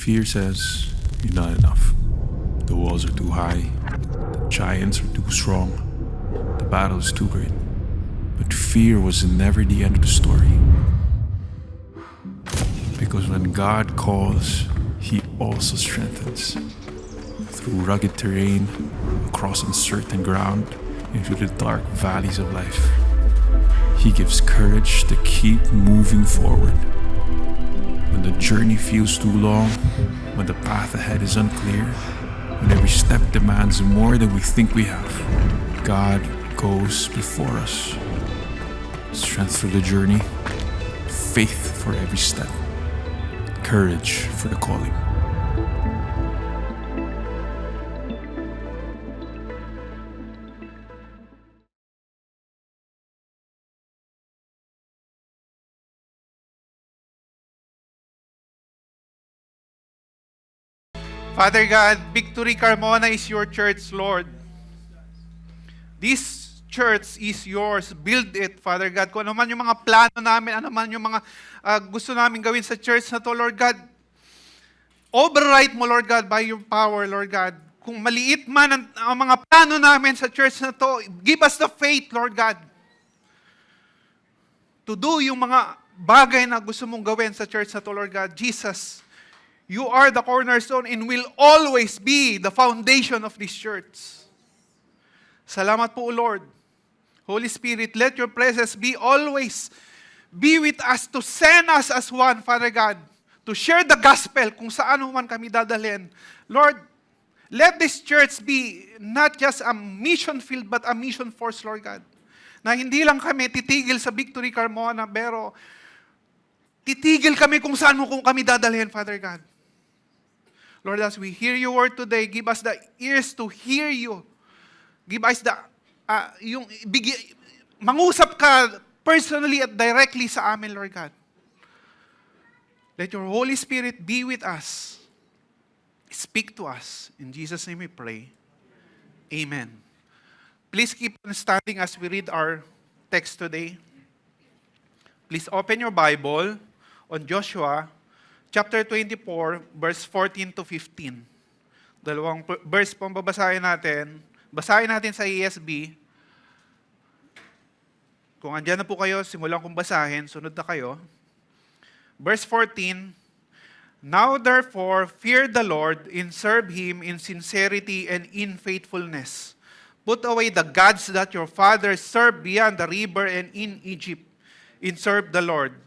Fear says, you're not enough. The walls are too high. The giants are too strong. The battle is too great. But fear was never the end of the story. Because when God calls, He also strengthens. Through rugged terrain, across uncertain ground, into the dark valleys of life, He gives courage to keep moving forward. When the journey feels too long, when the path ahead is unclear, when every step demands more than we think we have, God goes before us. Strength for the journey, faith for every step, courage for the calling. Father God, Victory Carmona is your church, Lord. This church is yours. Build it, Father God. Kung ano man yung mga plano namin, ano man yung mga gusto namin gawin sa church na to, Lord God, override mo, Lord God, by your power, Lord God. Kung maliit man ang mga plano namin sa church na to, give us the faith, Lord God, to do yung mga bagay na gusto mong gawin sa church na to, Lord God. Jesus, You are the cornerstone and will always be the foundation of this church. Salamat po, Lord. Holy Spirit, let your presence always be with us to send us as one, Father God, to share the gospel kung saan man kami dadalhin. Lord, let this church be not just a mission field but a mission force, Lord God. Na hindi lang kami titigil sa Victory Carmona, pero titigil kami kung saan mo kami dadalhin, Father God. Lord, as we hear your word today, give us the ears to hear you. Give us the, mangusap ka personally at directly sa amin, Lord God. Let your Holy Spirit be with us. Speak to us. In Jesus' name we pray. Amen. Please keep on standing as we read our text today. Please open your Bible on Joshua chapter 24, verse 14 to 15. Dalawang verse pong babasahin natin. Basahin natin sa ESV. Kung andyan na po kayo, simulan kong basahin. Sunod na kayo. Verse 14, Now therefore, fear the Lord and serve Him in sincerity and in faithfulness. Put away the gods that your fathers served beyond the river and in Egypt, and serve the Lord.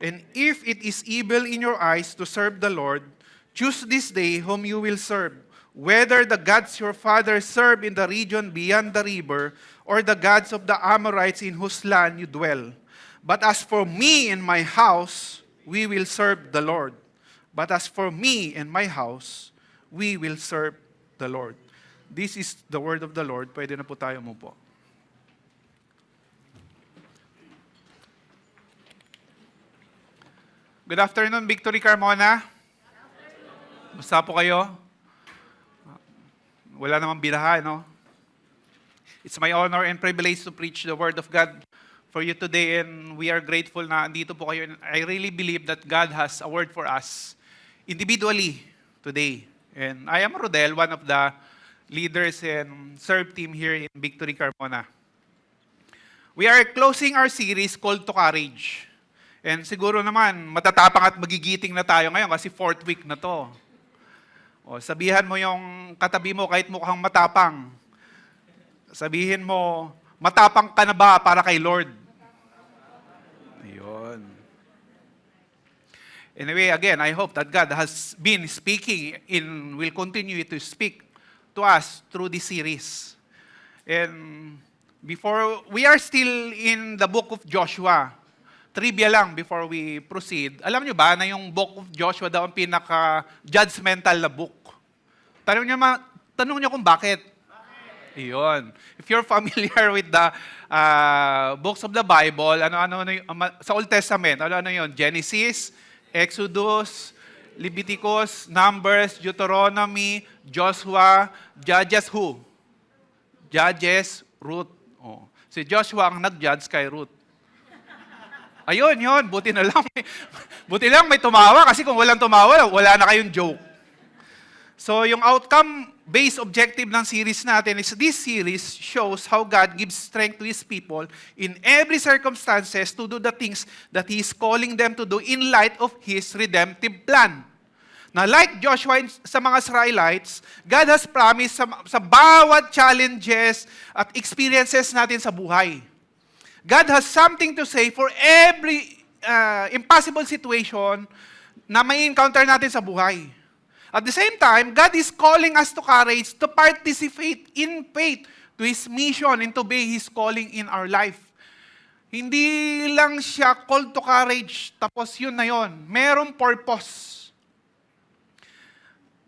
And if it is evil in your eyes to serve the Lord, choose this day whom you will serve, whether the gods your fathers served in the region beyond the river, or the gods of the Amorites in whose land you dwell. But as for me and my house, we will serve the Lord. But as for me and my house, we will serve the Lord. This is the word of the Lord. Pwede na po tayo umupo. Good afternoon, Victory Carmona. Basta po kayo? Wala namang biraha, no? It's my honor and privilege to preach the Word of God for you today, and we are grateful na andito po kayo. And I really believe that God has a word for us individually today. And I am Rodel, one of the leaders and serve team here in Victory Carmona. We are closing our series called To Courage. And siguro naman, matatapang at magigiting na tayo ngayon kasi 4th week na to. O, sabihan mo yung katabi mo kahit mukhang matapang. Sabihin mo, matapang ka na ba para kay Lord? Ayun. Anyway, again, I hope that God has been speaking and will continue to speak to us through this series. And we are still in the book of Joshua. Trivia lang before we proceed. Alam nyo ba na yung book of Joshua daw ang pinaka-judgmental na book? Tanong nyo kung bakit. Iyon. If you're familiar with the books of the Bible, sa Old Testament, ano yun? Genesis, Exodus, Leviticus, Numbers, Deuteronomy, Joshua, Judges who? Judges, Ruth. Oh. Si Joshua ang nag-judge kay Ruth. Ayun, yun. Buti lang may tumawa kasi kung walang tumawa, wala na kayong joke. So yung outcome-based objective ng series natin is this series shows how God gives strength to His people in every circumstances to do the things that He is calling them to do in light of His redemptive plan. Na like Joshua sa mga Israelites, God has promised sa bawat challenges at experiences natin sa buhay. God has something to say for every impossible situation na may encounter natin sa buhay. At the same time, God is calling us to courage to participate in faith to His mission and to obey His calling in our life. Hindi lang siya call to courage, tapos yun na yun. Merong purpose.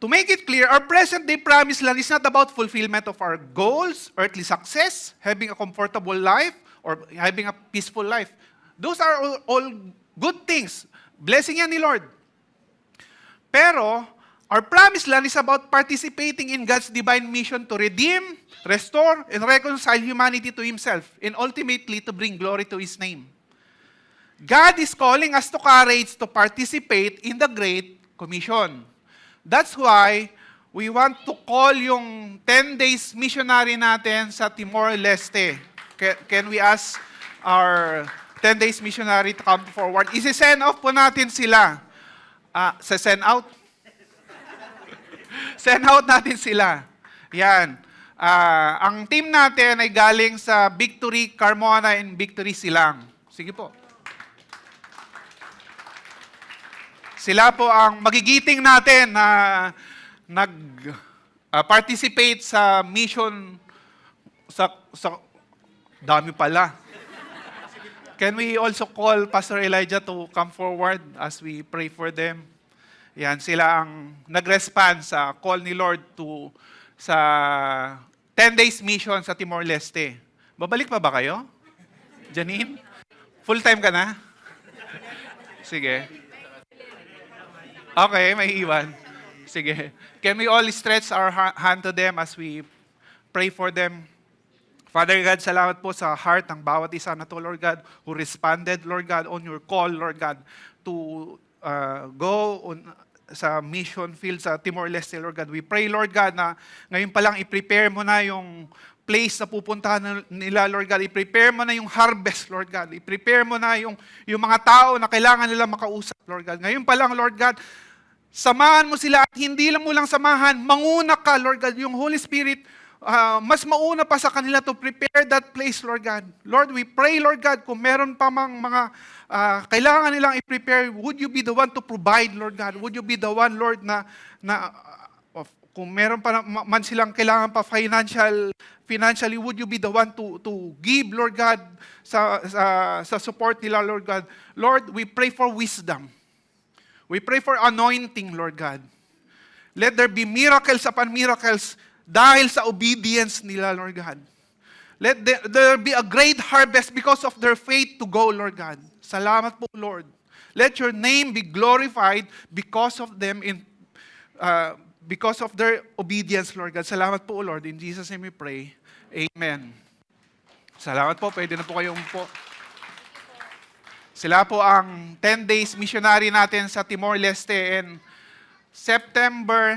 To make it clear, our present-day promised land is not about fulfillment of our goals, earthly success, having a comfortable life, or having a peaceful life. Those are all good things. Blessing yan ni Lord. Pero, our promised land is about participating in God's divine mission to redeem, restore, and reconcile humanity to Himself, and ultimately to bring glory to His name. God is calling us to courage to participate in the Great Commission. That's why we want to call yung 10 days missionary natin sa Timor-Leste. Can we ask our 10 days missionary to come forward? Isi-send off po natin sila. Send out? Send out natin sila. Yan. Ang team natin ay galing sa Victory Carmona and Victory Silang. Sige po. Sila po ang magigiting natin na nag-participate sa mission sa dami pala. Can we also call Pastor Elijah to come forward as we pray for them? Yan, sila ang nag-respond sa call ni Lord sa 10 days mission sa Timor-Leste. Babalik pa ba kayo? Janine? Full-time ka na? Sige. Okay, may iwan. Sige. Can we all stretch our hand to them as we pray for them? Father God, salamat po sa heart ng bawat isa na to, Lord God, who responded, Lord God, on your call, Lord God, to go on sa mission field sa Timor-Leste, Lord God. We pray, Lord God, na ngayon pa lang i-prepare mo na yung place na pupuntahan nila, Lord God. I-prepare mo na yung harvest, Lord God. I-prepare mo na yung mga tao na kailangan nila makausap, Lord God. Ngayon pa lang, Lord God, samahan mo sila at hindi lang mo lang samahan, manguna ka, Lord God. Yung Holy Spirit, mas mauna pa sa kanila to prepare that place, Lord God. Lord, we pray, Lord God, kung meron pa mga kailangan nilang i-prepare, would you be the one to provide, Lord God? Would you be the one, Lord, na kung meron pa man silang kailangan pa financially, would you be the one to give, Lord God, sa support nila, Lord God? Lord, we pray for wisdom. We pray for anointing, Lord God. Let there be miracles upon miracles dahil sa obedience nila, Lord God. Let there be a great harvest because of their faith to go, Lord God. Salamat po, Lord. Let your name be glorified because of them because of their obedience, Lord God. Salamat po, Lord. In Jesus' name we pray. Amen. Salamat po. Pwede na po kayong po. Sila po ang 10 days missionary natin sa Timor-Leste, and September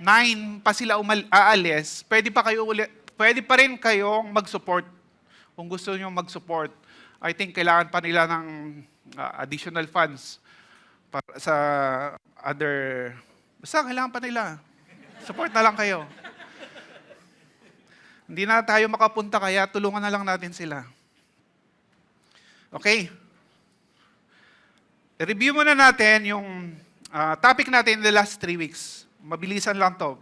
9 pa sila aalis. Pwede pa rin kayong mag-support. Kung gusto niyo mag-support, I think kailangan pa nila ng additional funds para sa other. Basta kailangan pa nila. Support na lang kayo. Hindi na tayo makapunta, kaya tulungan na lang natin sila. Okay. Review muna natin yung topic natin in the last 3 weeks. Mabilisan lang to.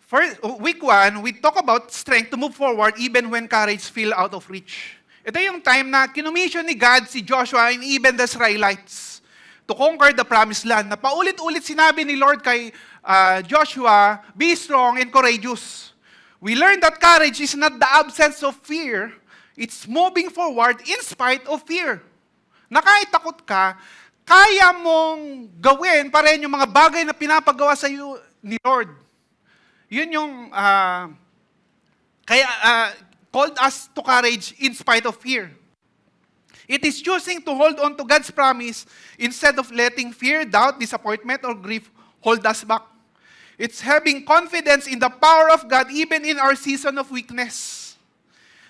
First, week 1, we talk about strength to move forward even when courage feel out of reach. Ito yung time na kinumission ni God si Joshua and even the Israelites to conquer the promised land. Na paulit-ulit sinabi ni Lord kay Joshua, be strong and courageous. We learned that courage is not the absence of fear, it's moving forward in spite of fear. Na kahit takot ka, kaya mong gawin pa rin yung mga bagay na pinapagawa sa iyo ni Lord. Yun yung called us to courage in spite of fear. It is choosing to hold on to God's promise instead of letting fear, doubt, disappointment, or grief hold us back. It's having confidence in the power of God even in our season of weakness.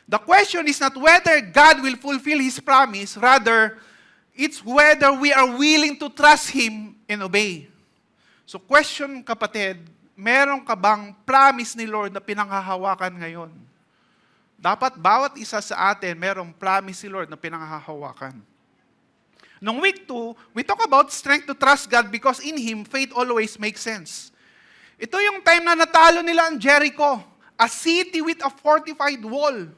The question is not whether God will fulfill His promise, rather, it's whether we are willing to trust Him and obey. So question, kapatid, meron ka bang promise ni Lord na pinanghahawakan ngayon? Dapat bawat isa sa atin merong promise ni Lord na pinanghahawakan. Nung week 2, we talk about strength to trust God because in Him, faith always makes sense. Ito yung time na natalo nila ang Jericho, a city with a fortified wall.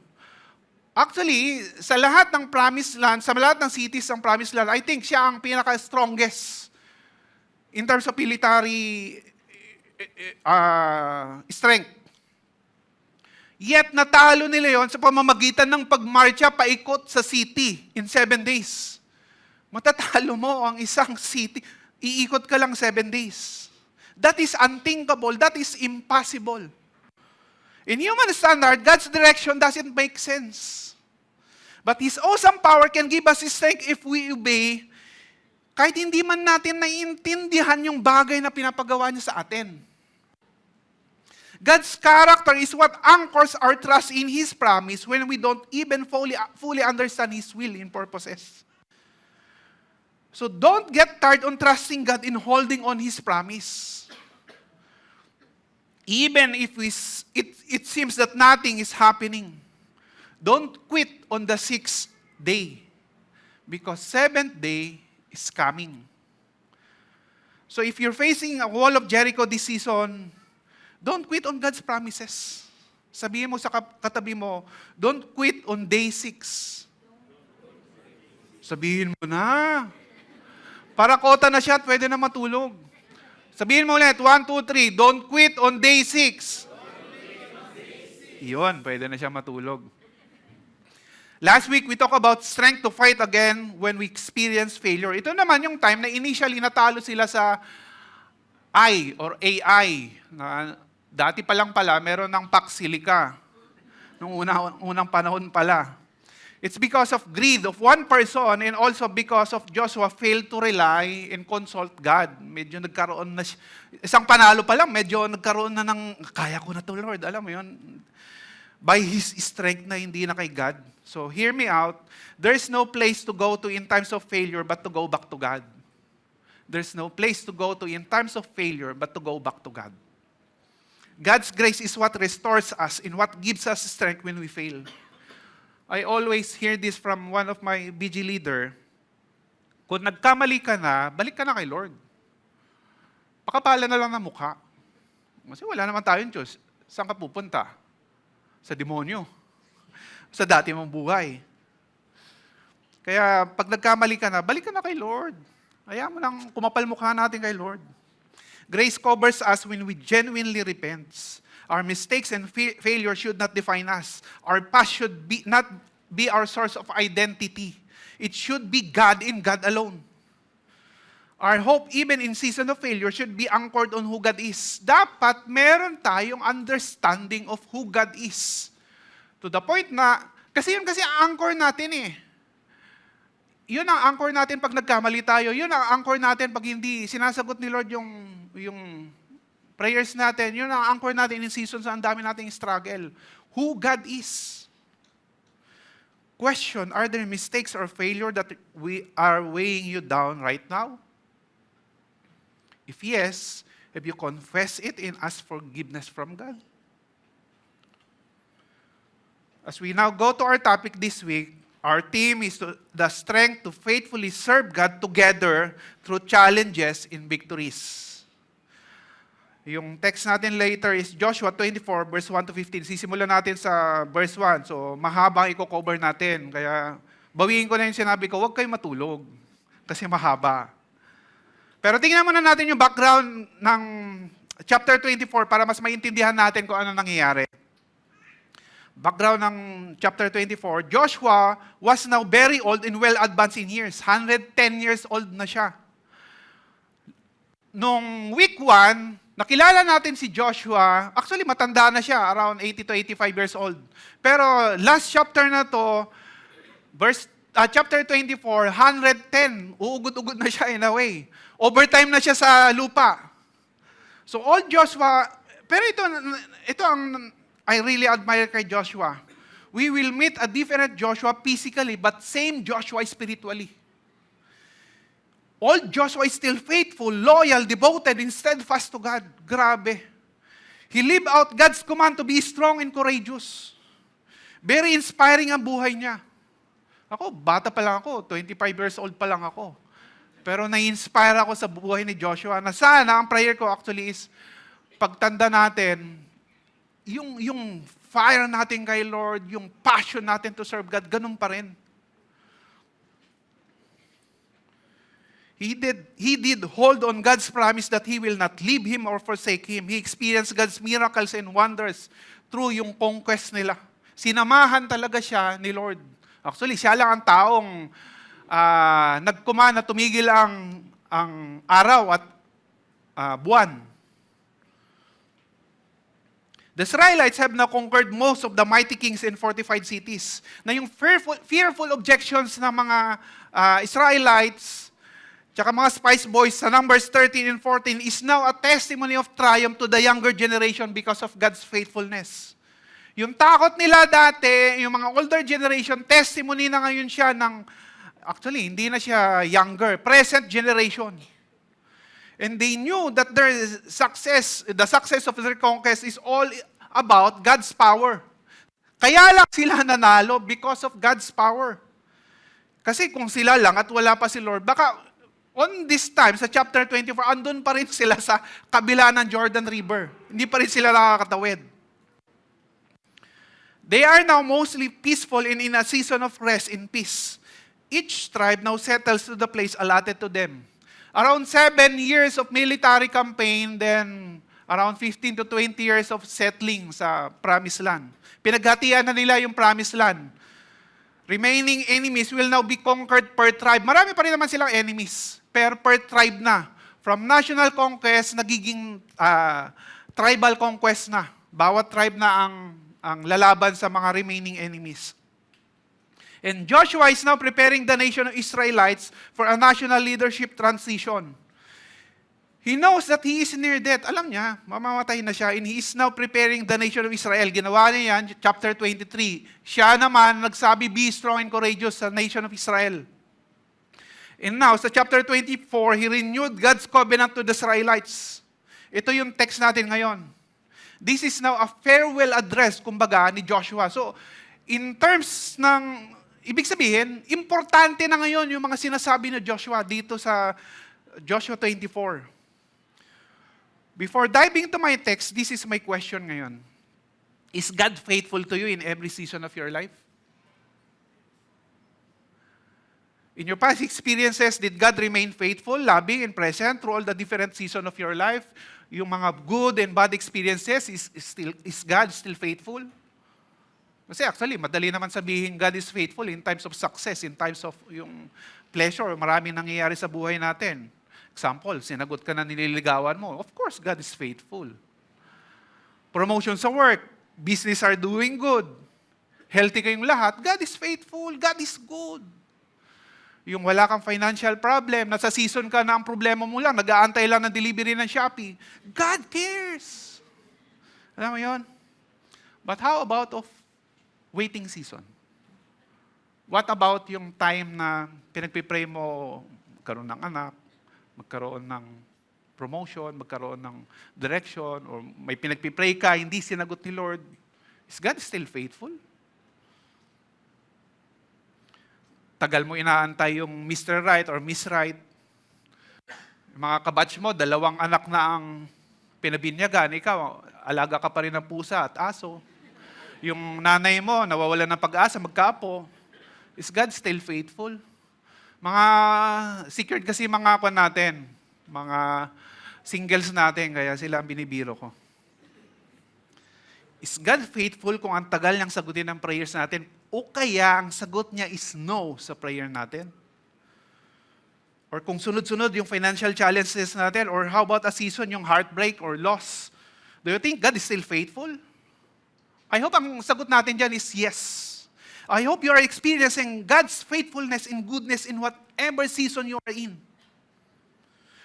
Actually, sa lahat ng promised land, sa lahat ng cities ng promised land, I think siya ang pinaka-strongest in terms of military strength. Yet natalo nila yon sa pamamagitan ng pagmarcha paikot sa city in 7 days. Matatalo mo ang isang city, iikot ka lang 7 days. That is unthinkable. That is impossible. In human standard, God's direction doesn't make sense. But His awesome power can give us strength if we obey, kahit hindi man natin naiintindihan yung bagay na pinapagawa niya sa atin. God's character is what anchors our trust in His promise when we don't even fully understand His will and purposes. So don't get tired on trusting God in holding on His promise. Even if it seems that nothing is happening, don't quit on the 6th day because 7th day is coming. So if you're facing a wall of Jericho this season, don't quit on God's promises. Sabihin mo sa katabi mo, don't quit on day 6. Sabihin mo na. Para kota na siya at pwede na matulog. Sabihin mo ulit, 1, 2, 3, don't quit on day 6. Iyon, pwede na siya matulog. Last week, we talked about strength to fight again when we experience failure. Ito naman yung time na initially natalo sila sa I or AI. Na dati pa lang pala, meron ng Pax Silica. Nung unang panahon pala. It's because of greed of one person and also because of Joshua failed to rely and consult God. Medyo nagkaroon na, isang panalo pa lang, medyo nagkaroon na ng, kaya ko na to Lord, alam mo yun. By His strength na hindi na kay God. So hear me out, there's no place to go to in times of failure but to go back to God. There's no place to go to in times of failure but to go back to God. God's grace is what restores us and what gives us strength when we fail. I always hear this from one of my BG leader. Kung nagkamali ka na, balik ka na kay Lord. Pakapala na lang ng mukha. Kasi wala naman tayong Diyos. Saan ka pupunta? Sa demonyo. Sa dati mong buhay. Kaya pag nagkamali ka na, balik ka na kay Lord. Ayaw mo nang kumapal mukha natin kay Lord. Grace covers us when we genuinely repent. Our mistakes and failure should not define us. Our past should not be our source of identity. It should be God in God alone. Our hope, even in season of failure, should be anchored on who God is. Dapat meron tayong understanding of who God is. To the point na, kasi ang anchor natin eh. Yun ang anchor natin pag nagkamali tayo. Yun ang anchor natin pag hindi sinasagot ni Lord yung prayers natin. Yun ang anchor natin in seasons na ang dami nating struggle. Who God is. Question, are there mistakes or failure that we are weighing you down right now? If yes, have you confessed it and asked forgiveness from God? As we now go to our topic this week, our theme is the strength to faithfully serve God together through challenges and victories. Yung text natin later is Joshua 24, verse 1 to 15. Sisimulan natin sa verse 1. So, mahabang i-cover natin. Kaya, bawiin ko na yung sinabi ko, huwag kayo matulog. Kasi mahaba. Pero tingnan muna natin yung background ng chapter 24 para mas maintindihan natin kung ano nangyayari. Background ng chapter 24, Joshua was now very old and well advanced in years. 110 years old na siya. Nung week 1, nakilala natin si Joshua, actually matanda na siya, around 80 to 85 years old. Pero last chapter na to, chapter 24, 110, uugod-ugod na siya in a way. Overtime na siya sa lupa. So all Joshua, pero ito ang I really admire kay Joshua. We will meet a different Joshua physically, but same Joshua spiritually. Old Joshua is still faithful, loyal, devoted, and steadfast to God. Grabe. He lived out God's command to be strong and courageous. Very inspiring ang buhay niya. Ako, bata pa lang ako, 25 years old pa lang ako. Pero na-inspire ako sa buhay ni Joshua na sana, ang prayer ko actually is, pagtanda natin, yung fire natin kay Lord, yung passion natin to serve God, ganun pa rin. He did hold on God's promise that He will not leave him or forsake him. He experienced God's miracles and wonders through yung conquest nila. Sinamahan talaga siya ni Lord. Actually, siya lang ang taong nagkumana, tumigil ang araw at buwan. The Israelites have now conquered most of the mighty kings and fortified cities. Na yung fearful objections ng mga Israelites, tsaka mga spice boys sa Numbers 13 and 14 is now a testimony of triumph to the younger generation because of God's faithfulness. Yung takot nila dati, yung mga older generation, testimony na ngayon siya ng, actually, hindi na siya younger, present generation. And they knew that their success, the success of their conquest is all about God's power. Kaya lang sila nanalo because of God's power. Kasi kung sila lang at wala pa si Lord, baka on this time, sa chapter 24, andun pa rin sila sa kabila ng Jordan River. Hindi pa rin sila nakakatawid. They are now mostly peaceful and in a season of rest in peace. Each tribe now settles to the place allotted to them. Around 7 years of military campaign, then around 15 to 20 years of settling sa Promised Land. Pinaghatian na nila yung Promised Land. Remaining enemies will now be conquered per tribe. Marami pa rin naman silang enemies, per tribe na. From national conquest, nagiging tribal conquest na. Bawat tribe na ang lalaban sa mga remaining enemies. And Joshua is now preparing the nation of Israelites for a national leadership transition. He knows that he is near death. Alam niya, mamamatay na siya. And he is now preparing the nation of Israel. Ginawa niya yan, chapter 23. Siya naman nagsabi, be strong and courageous sa nation of Israel. And now, sa chapter 24, he renewed God's covenant to the Israelites. Ito yung text natin ngayon. This is now a farewell address, kumbaga, ni Joshua. So, in terms ng ibig sabihin, importante na ngayon yung mga sinasabi ni Joshua dito sa Joshua 24. Before diving to my text, this is my question ngayon. Is God faithful to you in every season of your life? In your past experiences, did God remain faithful, loving, and present through all the different seasons of your life? Yung mga good and bad experiences, is God still faithful? Kasi actually, madali naman sabihin God is faithful in times of success, in times of yung pleasure, maraming nangyayari sa buhay natin. Example, sinagot ka na nililigawan mo. Of course, God is faithful. Promotion sa work, business are doing good. Healthy kayong lahat, God is faithful, God is good. Yung wala kang financial problem, nasa season ka na ang problema mo lang, nag-aantay lang ng delivery ng Shopee, God cares. Alam mo yun? But how about of waiting season? What about yung time na pinagpipray mo, magkaroon ng anak, magkaroon ng promotion, magkaroon ng direction, or may pinagpipray ka, hindi sinagot ni Lord? Is God still faithful? Tagal mo inaantay yung Mr. Right or Miss Right. Mga kabatch mo, 2 anak na ang pinabinyagan, ikaw, alaga ka pa rin ng pusa at aso. Yung nanay mo, nawawalan ng pag-asa, magkaapo. Is God still faithful? Mga secured kasi mga kwan natin, mga singles natin, kaya sila ang binibiro ko. Is God faithful kung ang tagal niyang sagutin ang prayers natin? O kaya ang sagot niya is no sa prayer natin? Or kung sunod-sunod yung financial challenges natin, or how about a season, yung heartbreak or loss? Do you think God is still faithful? I hope ang sagot natin dyan is yes. I hope you are experiencing God's faithfulness and goodness in whatever season you are in.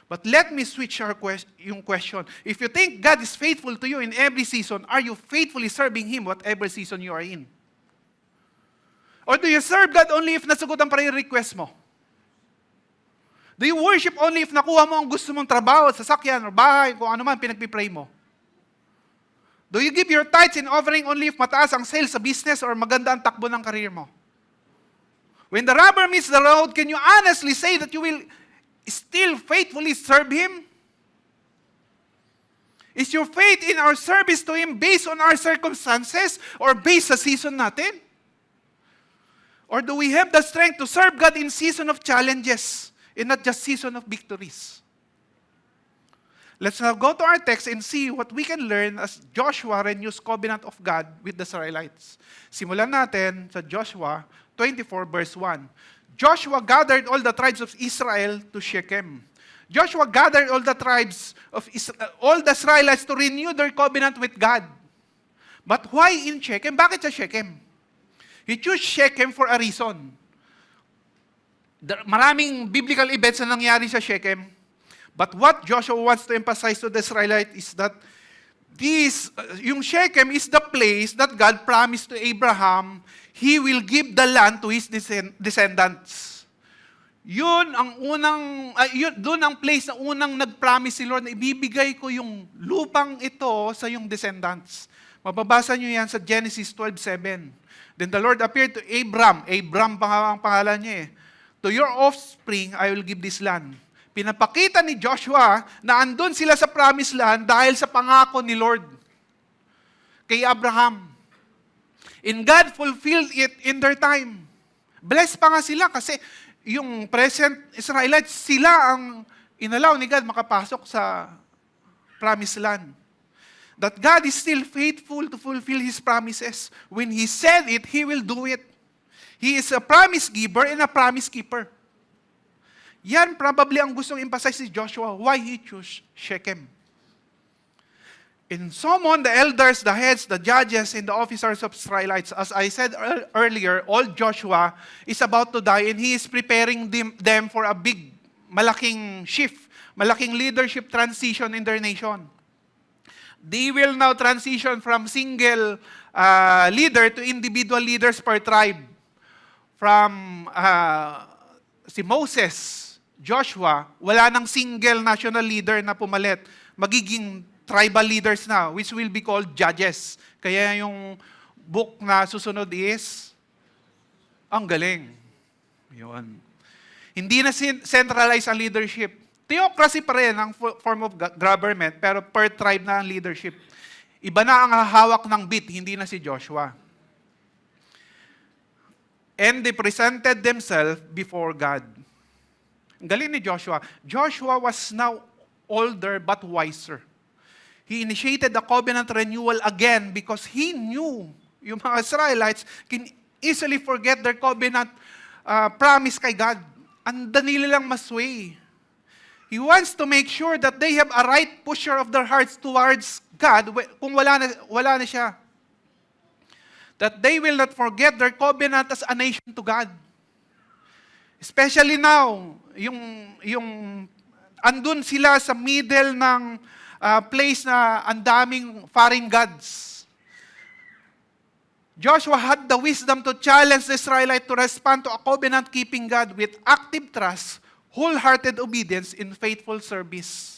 But let me switch yung question. If you think God is faithful to you in every season, are you faithfully serving Him whatever season you are in? Or do you serve God only if nasagot ang prayer request mo? Do you worship only if nakuha mo ang gusto mong trabaho, sasakyan, or bahay, kung ano man pinagpipray mo? Do you give your tithes and offering only if mataas ang sales sa business or maganda ang takbo ng career mo? When the rubber meets the road, can you honestly say that you will still faithfully serve Him? Is your faith in our service to Him based on our circumstances or based sa season natin? Or do we have the strength to serve God in season of challenges and not just season of victories? Let's now go to our text and see what we can learn as Joshua renews covenant of God with the Israelites. Simulan natin sa Joshua 24 verse 1. Joshua gathered all the tribes of Israel to Shechem. Joshua gathered all the tribes of all the Israelites to renew their covenant with God. But why in Shechem? Bakit sa Shechem? He chose Shechem for a reason. Maraming biblical events na nangyari sa Shechem. But what Joshua wants to emphasize to the Israelites is that yung Shechem is the place that God promised to Abraham, He will give the land to his descendants. Doon ang place na unang nag-promise si Lord na ibibigay ko yung lupang ito sa yung descendants. Mababasa nyo yan sa Genesis 12:7. Then the Lord appeared to Abram pa nga ang pangalan niya eh. To your offspring, I will give this land. Pinapakita ni Joshua na andun sila sa promised land dahil sa pangako ni Lord kay Abraham. And God fulfilled it in their time. Blessed pa nga sila kasi yung present Israelites, sila ang inalaw ni God makapasok sa promised land. That God is still faithful to fulfill His promises. When He said it, He will do it. He is a promise giver and a promise keeper. Yan probably ang gustong emphasize ni Joshua why he chose Shechem. In summon the elders, the heads, the judges, and the officers of Israelites. As I said earlier, old Joshua is about to die and he is preparing them for a big, malaking shift, malaking leadership transition in their nation. They will now transition from single leader to individual leaders per tribe. From si Moses, Joshua, wala nang single national leader na pumalit. Magiging tribal leaders na, which will be called judges. Kaya yung book na susunod is, ang galing. Yun. Hindi na centralized ang leadership. Theocracy pa rin ang form of government, pero per tribe na ang leadership. Iba na ang hawak ng beat, hindi na si Joshua. And they presented themselves before God. Ang galing ni Joshua. Joshua was now older but wiser. He initiated the covenant renewal again because he knew yung mga Israelites can easily forget their covenant promise kay God. Ang dali lang masway. He wants to make sure that they have a right posture of their hearts towards God kung wala na siya. That they will not forget their covenant as a nation to God. Especially now, yung andun sila sa middle ng place na ang daming foreign gods. Joshua had the wisdom to challenge the Israelites to respond to a covenant-keeping God with active trust, wholehearted obedience, in faithful service.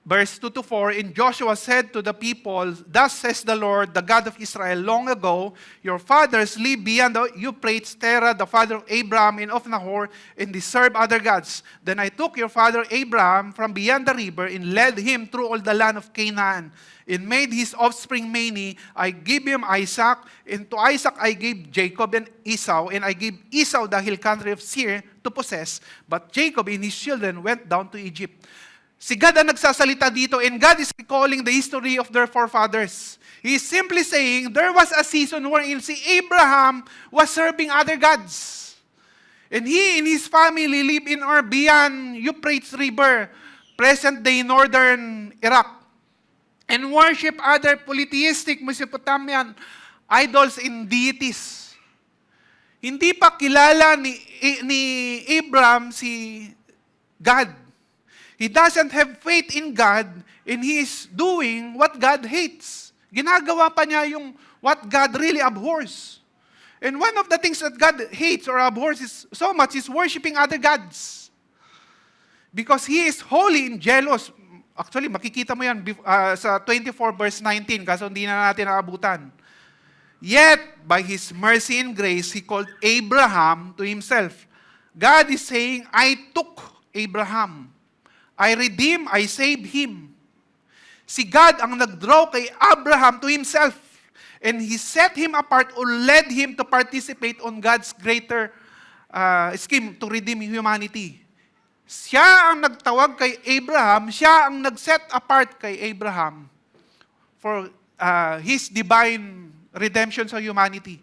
Verse 2-4, and Joshua said to the people, thus says the Lord, the God of Israel, long ago, your fathers lived beyond the Euphrates, Terah, the father of Abraham, and of Nahor, and they served other gods. Then I took your father Abraham from beyond the river, and led him through all the land of Canaan, and made his offspring many. I gave him Isaac, and to Isaac I gave Jacob and Esau, and I gave Esau the hill country of Seir to possess, but Jacob and his children went down to Egypt. Si God ang nagsasalita dito, and God is recalling the history of their forefathers. He is simply saying, there was a season wherein si Abraham was serving other gods. And he and his family live in or beyond Euphrates River, present-day northern Iraq, and worship other polytheistic Mesopotamian idols and deities. Hindi pa kilala ni Abraham si God. He doesn't have faith in God and he is doing what God hates. Ginagawa pa niya yung what God really abhors. And one of the things that God hates or abhors is so much is worshiping other gods. Because He is holy and jealous. Actually, makikita mo yan sa 24 verse 19, kaso hindi na natin naabutan. Yet, by His mercy and grace, He called Abraham to Himself. God is saying, I took Abraham. I redeemed, I saved him. Si God ang nag-draw kay Abraham to Himself. And He set him apart or led him to participate on God's greater scheme to redeem humanity. Siya ang nagtawag kay Abraham, siya ang nag-set apart kay Abraham for His divine redemption sa humanity.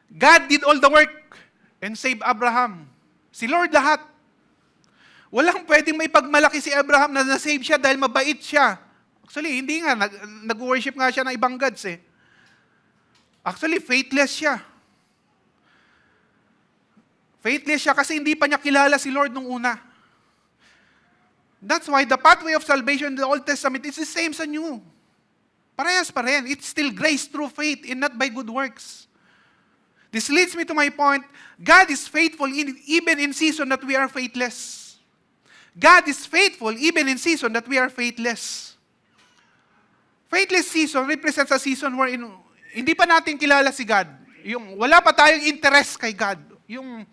God did all the work and saved Abraham. Si Lord lahat. Walang pwedeng may pagmalaki si Abraham na nasave siya dahil mabait siya. Actually, hindi nga. Nag-worship nga siya ng ibang gods eh. Actually, faithless siya. Faithless siya kasi hindi pa niya kilala si Lord nung una. That's why the pathway of salvation in the Old Testament is the same sa New. Parehas pa rin. It's still grace through faith and not by good works. This leads me to my point. God is faithful even in season that we are faithless. God is faithful even in season that we are faithless. Faithless season represents a season wherein hindi pa natin kilala si God. Yung wala pa tayong interest kay God. Yung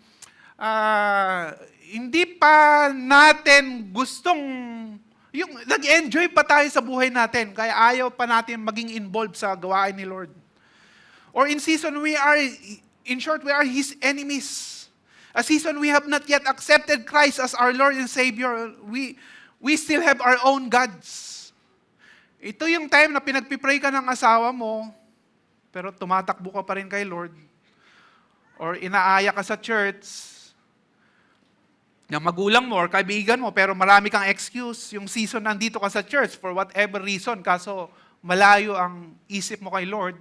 hindi pa natin gustong, yung nag-enjoy pa tayo sa buhay natin, kaya ayaw pa natin maging involved sa gawain ni Lord. Or in season in short, we are His enemies. A season we have not yet accepted Christ as our Lord and Savior. We still have our own gods. Ito yung time na pinagpipray ka ng asawa mo, pero tumatakbo ka pa rin kay Lord. Or inaaya ka sa church, ng magulang mo or kaibigan mo, pero marami kang excuse. Yung season nandito ka sa church for whatever reason, kaso malayo ang isip mo kay Lord,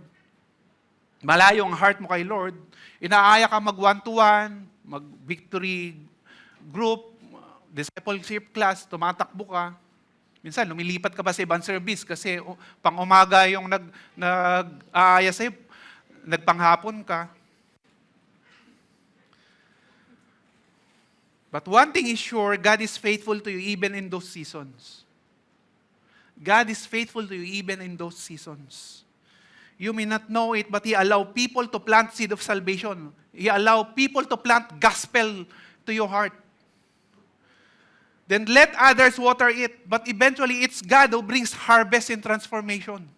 malayo ang heart mo kay Lord, inaaya ka mag one-to-one, mag-victory group, discipleship class, tumatakbo ka. Minsan, lumilipat ka pa sa ibang service kasi pang-umaga yung nag-aaya sa'yo, nagpanghapon ka. But one thing is sure, God is faithful to you even in those seasons. God is faithful to you even in those seasons. You may not know it, but He allowed people to plant seed of salvation. He allowed people to plant gospel to your heart. Then let others water it, but eventually it's God who brings harvest and transformation.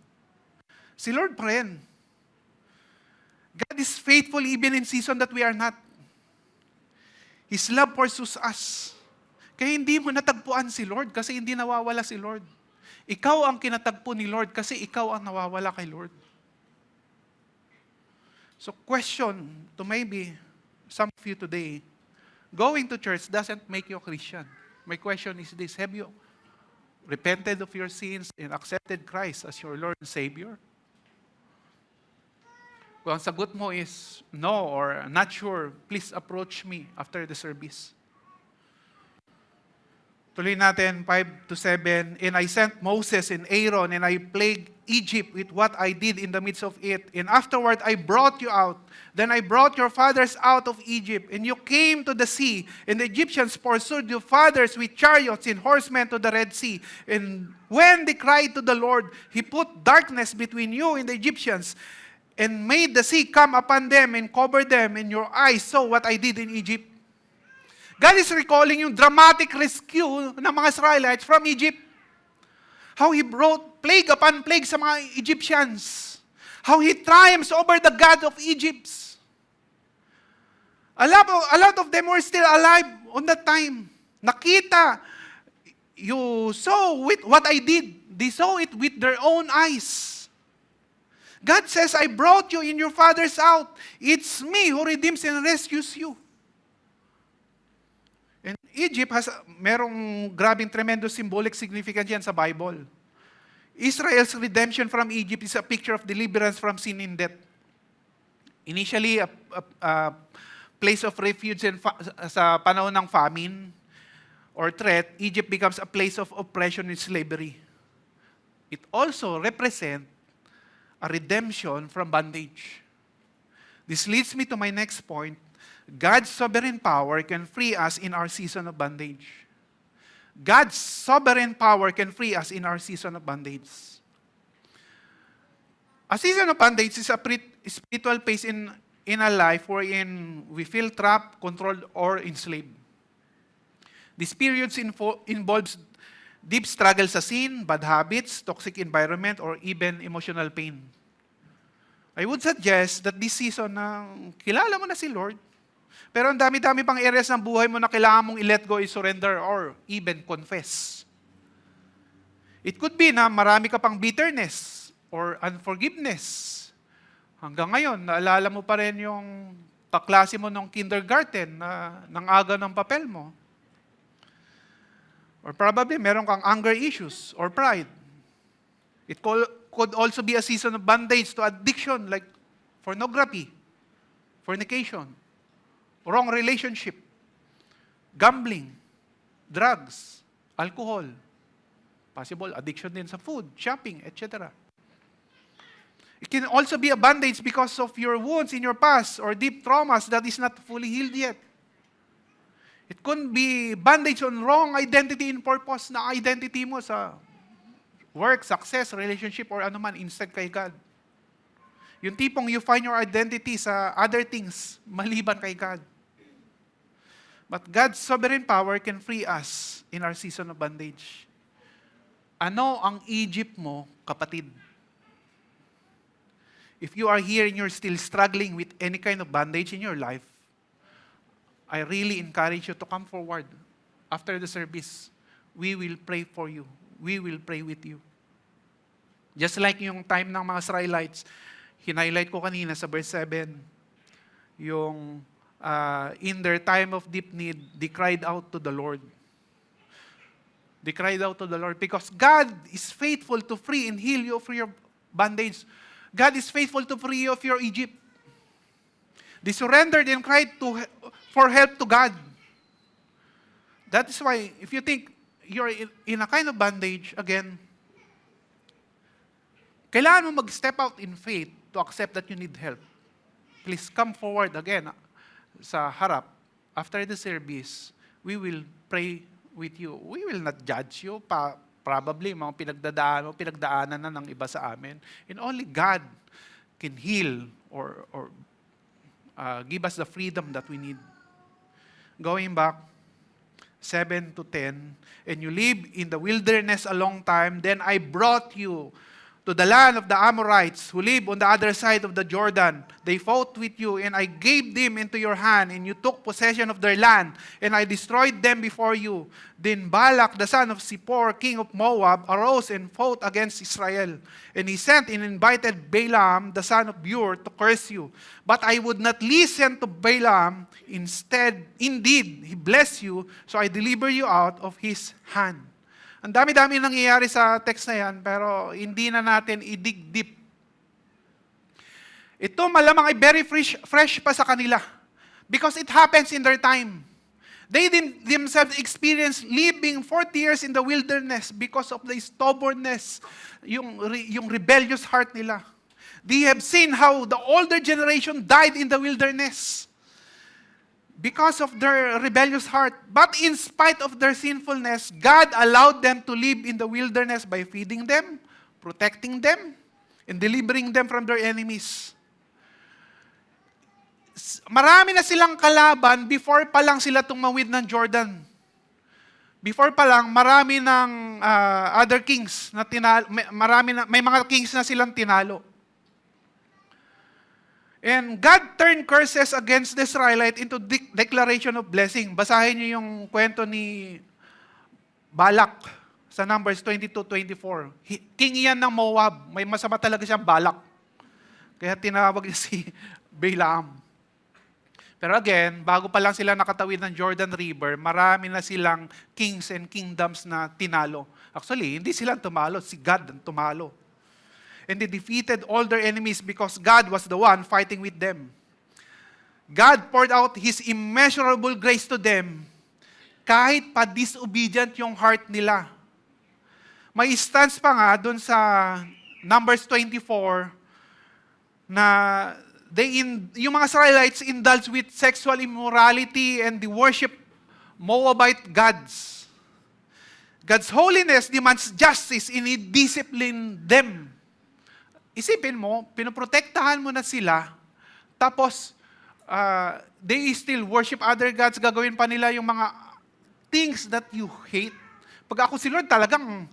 Si Lord pa rin. God is faithful even in season that we are not. His love pursues us. Kaya hindi mo natagpuan si Lord kasi hindi nawawala si Lord. Ikaw ang kinatagpo ni Lord kasi ikaw ang nawawala kay Lord. So question to maybe some of you today, going to church doesn't make you a Christian. My question is this, have you repented of your sins and accepted Christ as your Lord and Savior? Kung ang sagot mo is no or not sure, please approach me after the service. Tuloy natin, 5-7. And I sent Moses and Aaron, and I plagued Egypt with what I did in the midst of it. And afterward I brought you out. Then I brought your fathers out of Egypt. And you came to the sea. And the Egyptians pursued your fathers with chariots and horsemen to the Red Sea. And when they cried to the Lord, He put darkness between you and the Egyptians, and made the sea come upon them and cover them. And your eyes saw what I did in Egypt. God is recalling yung dramatic rescue ng mga Israelites from Egypt. How He brought plague upon plague sa mga Egyptians. How He triumphs over the God of Egypt. A lot of them were still alive on that time. Nakita, you saw with what I did. They saw it with their own eyes. God says, I brought you in your father's house. It's me who redeems and rescues you. And Egypt merong grabing tremendous symbolic significance yan sa Bible. Israel's redemption from Egypt is a picture of deliverance from sin and death. Initially, a place of refuge sa panahon ng famine or threat, Egypt becomes a place of oppression and slavery. It also represents a redemption from bondage. This leads me to my next point. God's sovereign power can free us in our season of bondage. God's sovereign power can free us in our season of bondage. A season of bondage is a spiritual phase in a life wherein we feel trapped, controlled, or enslaved. These periods involves deep struggle sa sin, bad habits, toxic environment, or even emotional pain. I would suggest that this season na kilala mo na si Lord, pero ang dami-dami pang areas ng buhay mo na kailangan mong i-let go, i-surrender, or even confess. It could be na marami ka pang bitterness or unforgiveness. Hanggang ngayon, naalala mo pa rin yung kaklase mo nung kindergarten na ng aga ng papel mo. Or probably meron kang anger issues or pride. It could also be a season of bondage to addiction like pornography, fornication, wrong relationship, gambling, drugs, alcohol, possible addiction din sa food, shopping, etc. It can also be a bondage because of your wounds in your past or deep traumas that is not fully healed yet. It could be bondage on wrong identity and purpose na identity mo sa work, success, relationship, or ano man instead kay God. Yung tipong you find your identity sa other things, maliban kay God. But God's sovereign power can free us in our season of bondage. Ano ang Egypt mo, kapatid? If you are here and you're still struggling with any kind of bondage in your life, I really encourage you to come forward. After the service, we will pray for you. We will pray with you. Just like yung time ng mga Israelites, hinighlight ko kanina sa verse 7, yung in their time of deep need, they cried out to the Lord. They cried out to the Lord because God is faithful to free and heal you of your bondage. God is faithful to free you of your Egypt. They surrendered and cried for help to God. That is why, if you think you're in a kind of bondage, again, kailangan mo mag-step out in faith to accept that you need help. Please come forward again sa harap. After the service, we will pray with you. We will not judge you. Probably, mga pinagdaanan na ng iba sa amin. And only God can heal or give us the freedom that we need. Going back, 7 to 10, and you live in the wilderness a long time, then I brought you to the land of the Amorites who live on the other side of the Jordan. They fought with you, and I gave them into your hand, and you took possession of their land, and I destroyed them before you. Then Balak, the son of Zippor, king of Moab, arose and fought against Israel. And he sent and invited Balaam, the son of Beor, to curse you. But I would not listen to Balaam. Indeed, he blessed you, so I deliver you out of his hand. Ang dami-dami nangyayari sa text na yan, pero hindi na natin i-dig deep. Ito malamang ay very fresh pa sa kanila. Because it happens in their time. They themselves experience living 40 years in the wilderness because of the stubbornness, yung rebellious heart nila. They have seen how the older generation died in the wilderness because of their rebellious heart. But in spite of their sinfulness, God allowed them to live in the wilderness by feeding them, protecting them, and delivering them from their enemies. Marami na silang kalaban before pa lang sila tumawid ng Jordan. Before pa lang, marami ng other kings na tinalo, may mga kings na silang tinalo. And God turned curses against the Israelites into declaration of blessing. Basahin niyo yung kwento ni Balak sa Numbers 22-24. King iyan ng Moab. May masama talaga siyang Balak. Kaya tinawag niya si Balaam. Pero again, bago pa lang sila nakatawid ng Jordan River, marami na silang kings and kingdoms na tinalo. Actually, hindi sila tumalo, si God ang tumalo. And they defeated all their enemies because God was the one fighting with them. God poured out His immeasurable grace to them kahit pa disobedient yung heart nila. May stance pa nga doon sa Numbers 24 na yung mga Israelites indulge with sexual immorality and the worship Moabite gods. God's holiness demands justice and He disciplined them. Isipin mo, pinoprotektahan mo na sila, tapos they still worship other gods, gagawin pa nila yung mga things that you hate. Pag ako si Lord, talagang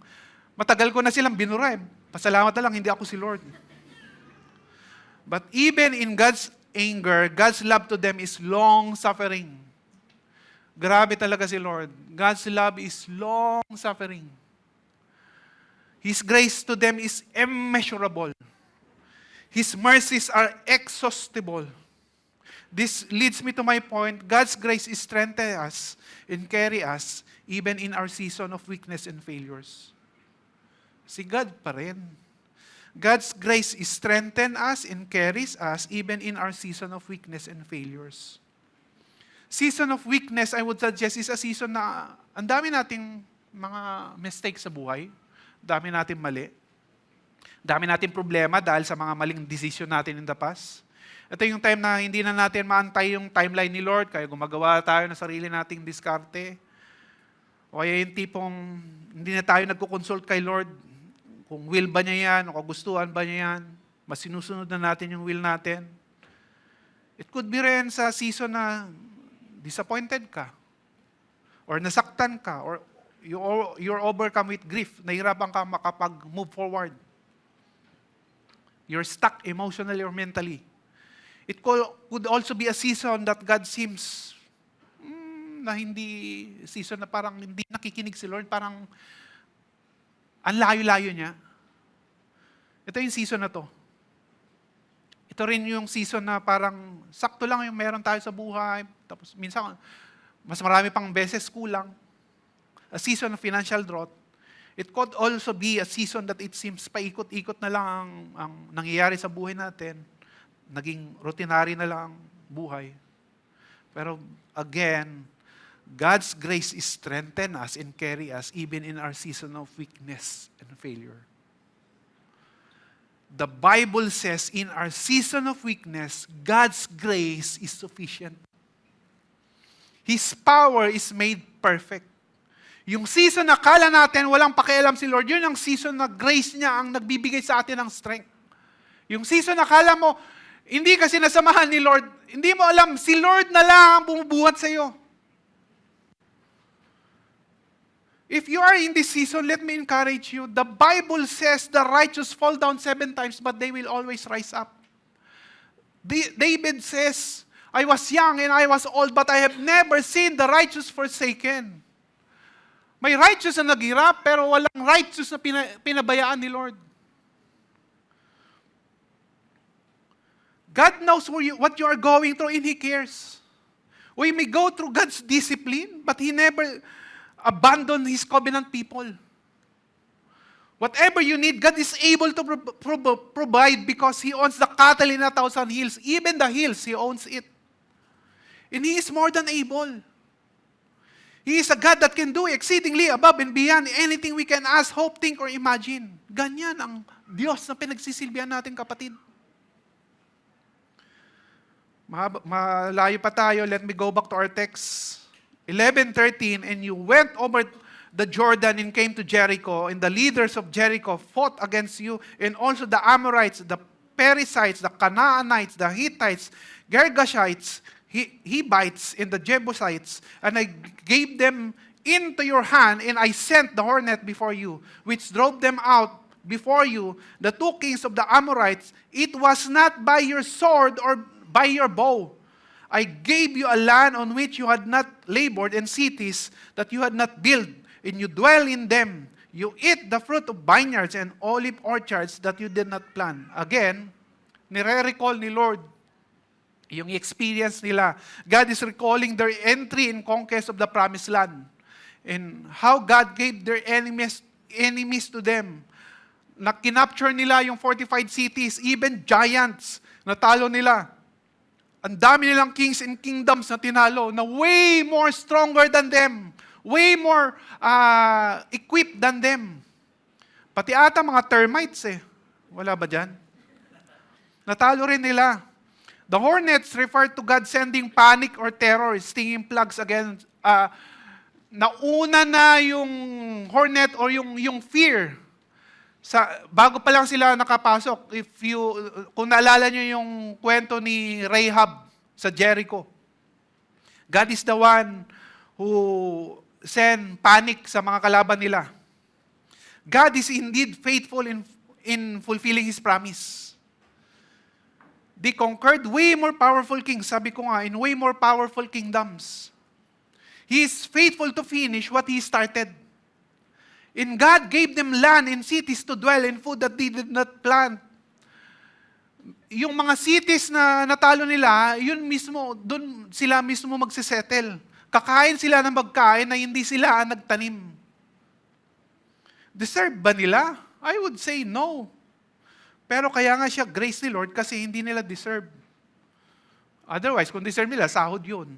matagal ko na silang binura. Pasalamat na lang, hindi ako si Lord. But even in God's anger, God's love to them is long-suffering. Grabe talaga si Lord. God's love is long-suffering. His grace to them is immeasurable. His mercies are exhaustible. This leads me to my point. God's grace is strengthen us and carry us even in our season of weakness and failures. Si God pa rin. God's grace is strengthen us and carries us even in our season of weakness and failures. Season of weakness, I would suggest, is a season na ang dami nating mga mistakes sa buhay. Dami nating mali. Dami nating problema dahil sa mga maling decision natin in the past. Ito yung time na hindi na natin maantay yung timeline ni Lord, kaya gumagawa tayo ng sarili nating diskarte. O kaya yung tipong hindi na tayo nagko-consult kay Lord, kung will ba niya yan, o kagustuhan ba niya yan, mas sinusunod na natin yung will natin. It could be rin sa season na disappointed ka, or nasaktan ka, or you're overcome with grief, nahirapan ka makapag-move forward. You're stuck emotionally or mentally. It could also be a season that God seems na hindi, season na parang hindi nakikinig si Lord, parang ang layo-layo niya. Ito yung season na to. Ito rin yung season na parang sakto lang yung meron tayo sa buhay. Tapos minsan, mas marami pang beses kulang. A season of financial drought. It could also be a season that it seems paikot-ikot na lang ang nangyayari sa buhay natin. Naging routinary na lang ang buhay. Pero again, God's grace is strengthen us and carry us even in our season of weakness and failure. The Bible says in our season of weakness, God's grace is sufficient. His power is made perfect. Yung season na kala natin walang pakialam si Lord, yun ang season na grace niya ang nagbibigay sa atin ng strength. Yung season na kala mo, hindi kasi nasamahan ni Lord, hindi mo alam, si Lord na lang ang bumubuhat sa iyo. If you are in this season, let me encourage you. The Bible says the righteous fall down 7 times, but they will always rise up. David says, I was young and I was old, but I have never seen the righteous forsaken. May righteous na naghirap, pero walang righteous na pinabayaan ni Lord. God knows what you are going through and He cares. We may go through God's discipline, but He never abandon His covenant people. Whatever you need, God is able to provide because He owns the cattle in 1,000 hills. Even the hills, He owns it. And He is more than able. He is a God that can do exceedingly above and beyond anything we can ask, hope, think, or imagine. Ganyan ang Diyos na pinagsisilbihan natin, kapatid. Malayo pa tayo. Let me go back to our text. 11:13, and you went over the Jordan and came to Jericho, and the leaders of Jericho fought against you, and also the Amorites, the Perizzites, the Canaanites, the Hittites, Girgashites, Hivites, and the Jebusites, and I gave them into your hand, and I sent the hornet before you, which drove them out before you, the 2 kings of the Amorites. It was not by your sword or by your bow. I gave you a land on which you had not labored, and cities that you had not built, and you dwell in them. You eat the fruit of vineyards and olive orchards that you did not plant. Again, nire-recall ni Lord yung experience nila. God is recalling their entry and conquest of the promised land, and how God gave their enemies to them. Na kinapture nila yung fortified cities, even giants, natalo nila. Ang dami nilang kings and kingdoms na tinalo na way more stronger than them. Way more equipped than them. Pati ata mga termites eh. Wala ba dyan? Natalo rin nila. The hornets refer to God sending panic or terror, stinging plugs against, nauna na yung hornet or yung fear. Bago pa lang sila nakapasok, kung naalala nyo yung kwento ni Rahab sa Jericho, God is the one who send panic sa mga kalaban nila. God is indeed faithful in fulfilling His promise. They conquered way more powerful kings, sabi ko nga, in way more powerful kingdoms. He is faithful to finish what He started. And God gave them land and cities to dwell in, food that they did not plant. Yung mga cities na natalo nila, yun mismo, doon sila mismo magsisettle. Kakain sila ng magkain na hindi sila ang nagtanim. Deserve ba nila? I would say no. Pero kaya nga siya grace ni Lord kasi hindi nila deserve. Otherwise, kung deserve nila, sahod yun.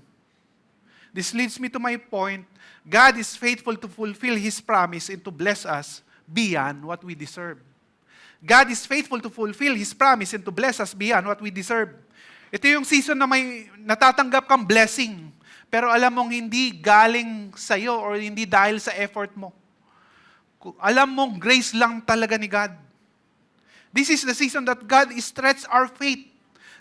This leads me to my point. God is faithful to fulfill His promise and to bless us beyond what we deserve. God is faithful to fulfill His promise and to bless us beyond what we deserve. Ito yung season na may natatanggap kang blessing, pero alam mong hindi galing sa'yo or hindi dahil sa effort mo. Alam mong grace lang talaga ni God. This is the season that God stretches our faith,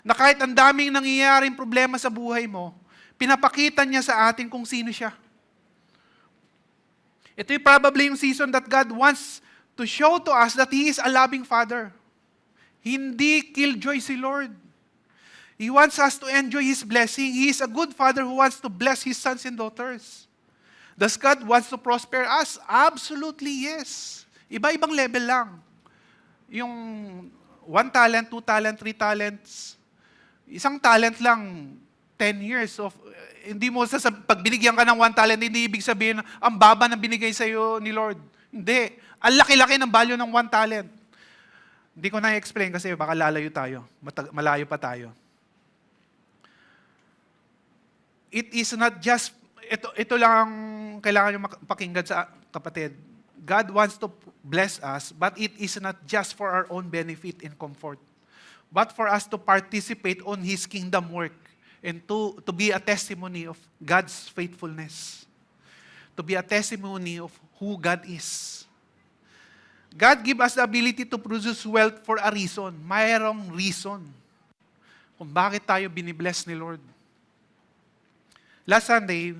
na kahit ang daming nangyayaring problema sa buhay mo, pinapakita niya sa atin kung sino siya. Ito yung probably yung season that God wants to show to us that He is a loving Father. Hindi killjoy si Lord. He wants us to enjoy His blessing. He is a good Father who wants to bless His sons and daughters. Does God wants to prosper us? Absolutely yes. Iba-ibang level lang. Yung 1 talent, 2 talent, 3 talents, isang talent lang, 10 years of, hindi mo pag binigyan ka ng 1 talent, hindi ibig sabihin, ang baba ng binigay sa'yo ni Lord. Hindi. Ang laki-laki ng value ng 1 talent. Hindi ko na-explain kasi baka lalayo tayo. Malayo pa tayo. It is not just, ito lang ang kailangan nyo pakinggan sa kapatid. God wants to bless us, but it is not just for our own benefit and comfort, but for us to participate on His kingdom work and to be a testimony of God's faithfulness. To be a testimony of who God is. God give us the ability to produce wealth for a reason. Mayroong reason kung bakit tayo binibless ni Lord. Last Sunday,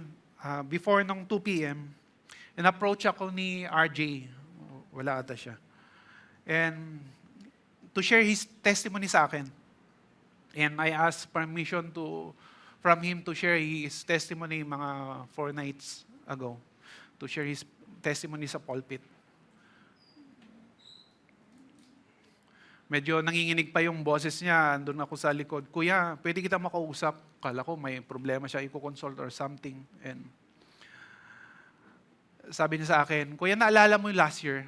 before ng 2 p.m., in-approach ako ni RJ. Wala ata siya. And to share his testimony sa akin. And I asked permission from him to share his testimony mga 4 nights ago. To share his testimony sa pulpit. Medyo nanginginig pa yung boses niya. Andun ako sa likod. Kuya, pwede kita makausap? Kala ko may problema siya, i-consult or something. And sabi niya sa akin, Kuya, naalala mo yung last year,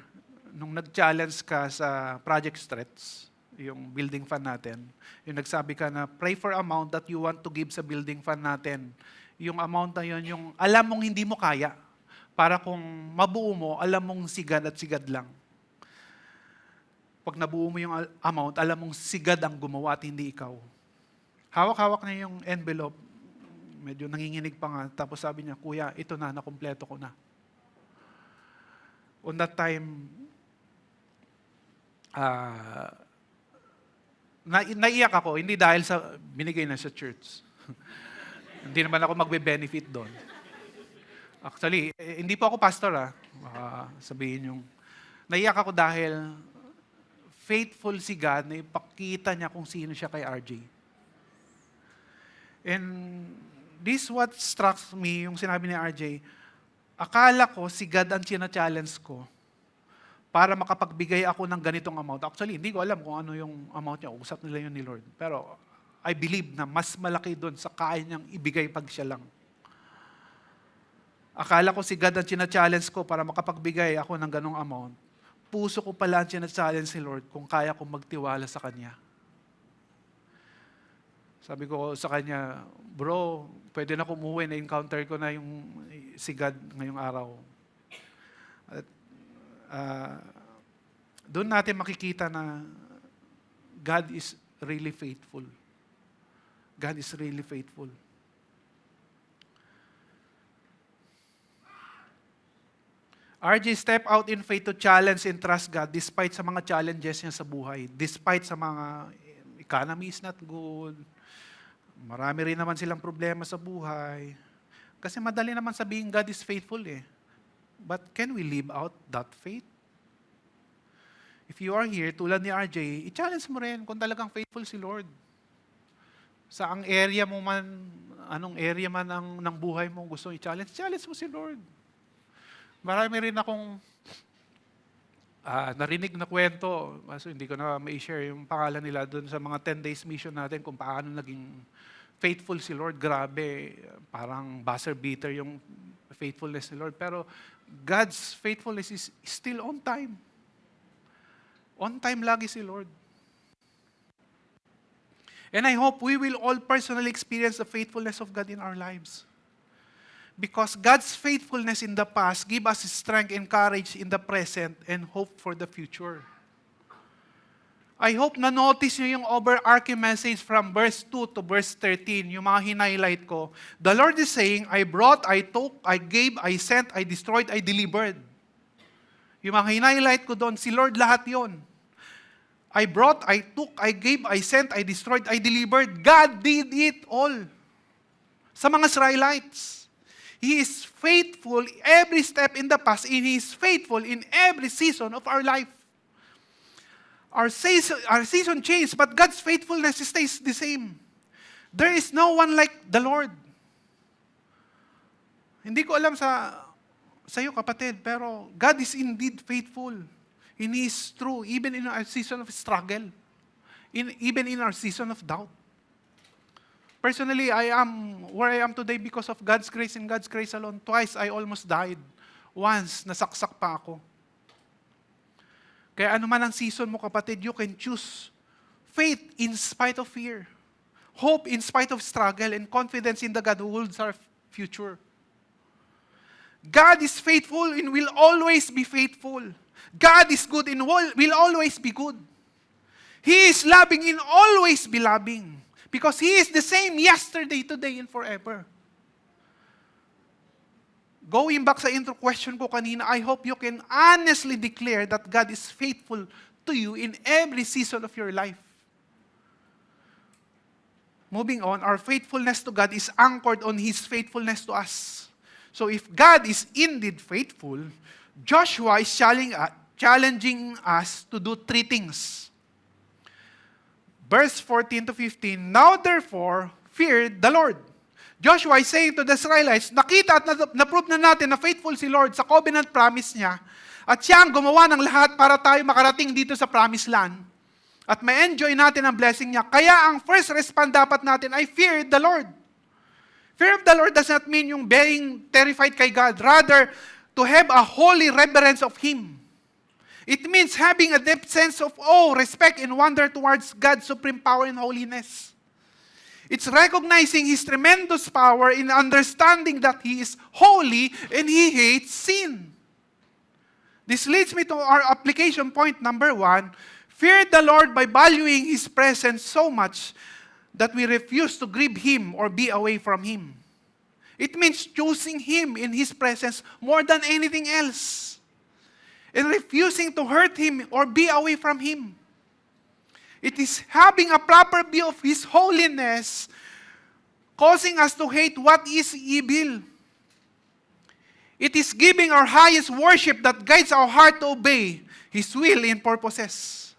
nung nag-challenge ka sa Project Stretch, yung building fund natin, yung nagsabi ka na pray for amount that you want to give sa building fund natin. Yung amount na yun, yung alam mong hindi mo kaya. Para kung mabuo mo, alam mong sigad at sigad lang. Pag nabuo mo yung amount, alam mong sigad ang gumawa at hindi ikaw. Hawak-hawak na yung envelope. Medyo nanginginig pa nga. Tapos sabi niya, Kuya, ito na, nakumpleto ko na. On that time, naiyak ako, hindi dahil sa binigay na sa church. Hindi naman ako magbe-benefit doon. Actually, hindi po ako pastor sabihin yung, naiyak ako dahil faithful si God na ipakita niya kung sino siya kay RJ. And this what struck me, yung sinabi ni RJ, akala ko si God ang challenge ko para makapagbigay ako ng ganitong amount. Actually, hindi ko alam kung ano yung amount niya. Usap nila yun ni Lord. Pero I believe na mas malaki doon sa kaya niyang ibigay pag siya lang. Akala ko si God ang challenge ko para makapagbigay ako ng ganong amount. Puso ko pala ang challenge ni Lord kung kaya kong magtiwala sa Kanya. Sabi ko sa kanya, bro, pwede na kumuwi, na-encounter ko na si God ngayong araw. At doon natin makikita na God is really faithful. God is really faithful. RJ step out in faith to challenge and trust God despite sa mga challenges niya sa buhay. Despite sa mga economy is not good. Marami rin naman silang problema sa buhay. Kasi madali naman sabihin God is faithful eh. But can we live out that faith? If you are here, tulad ni RJ, i-challenge mo rin kung talagang faithful si Lord. Sa ang area mo man, anong area man ng buhay mo gusto i-challenge, challenge mo si Lord. Marami rin akong narinig na kwento, so hindi ko na ma-share yung pangalan nila doon sa mga 10 days mission natin kung paano naging faithful si Lord. Grabe, parang buzzer beater yung faithfulness ni Lord. Pero God's faithfulness is still on time. On time lagi si Lord. And I hope we will all personally experience the faithfulness of God in our lives. Because God's faithfulness in the past give us strength and courage in the present and hope for the future. I hope na-notice nyo yung overarching message from verse 2 to verse 13, yung mga hinighlight ko. The Lord is saying, I brought, I took, I gave, I sent, I destroyed, I delivered. Yung mga hinighlight ko doon, si Lord lahat yon. I brought, I took, I gave, I sent, I destroyed, I delivered. God did it all. Sa mga Israelites. He is faithful every step in the past, and He is faithful in every season of our life. Our season changed, but God's faithfulness stays the same. There is no one like the Lord. Hindi ko alam sa iyo kapatid, pero God is indeed faithful. And He is true, even in our season of struggle, even in our season of doubt. Personally, I am where I am today because of God's grace and God's grace alone. Twice, I almost died. Once, nasaksak pa ako. Kaya ano man ang season mo, kapatid, you can choose faith in spite of fear. Hope in spite of struggle and confidence in the God who holds our future. God is faithful and will always be faithful. God is good and will always be good. He is loving and always be loving. Because He is the same yesterday, today, and forever. Going back sa intro question ko kanina, I hope you can honestly declare that God is faithful to you in every season of your life. Moving on, our faithfulness to God is anchored on His faithfulness to us. So if God is indeed faithful, Joshua is challenging us to do 3 things. Verse 14 to 15, Now therefore, fear the Lord. Joshua is saying to the Israelites, nakita at na-prove na natin na faithful si Lord sa covenant promise niya, at siya ang gumawa ng lahat para tayo makarating dito sa promised land, at ma-enjoy natin ang blessing niya. Kaya ang first response dapat natin ay fear the Lord. Fear of the Lord does not mean yung being terrified kay God. Rather, to have a holy reverence of Him. It means having a deep sense of awe, respect, and wonder towards God's supreme power and holiness. It's recognizing His tremendous power in understanding that He is holy and He hates sin. This leads me to our application point number 1. Fear the Lord by valuing His presence so much that we refuse to grieve Him or be away from Him. It means choosing Him in His presence more than anything else. And refusing to hurt Him or be away from Him. It is having a proper view of His holiness, causing us to hate what is evil. It is giving our highest worship that guides our heart to obey His will and purposes.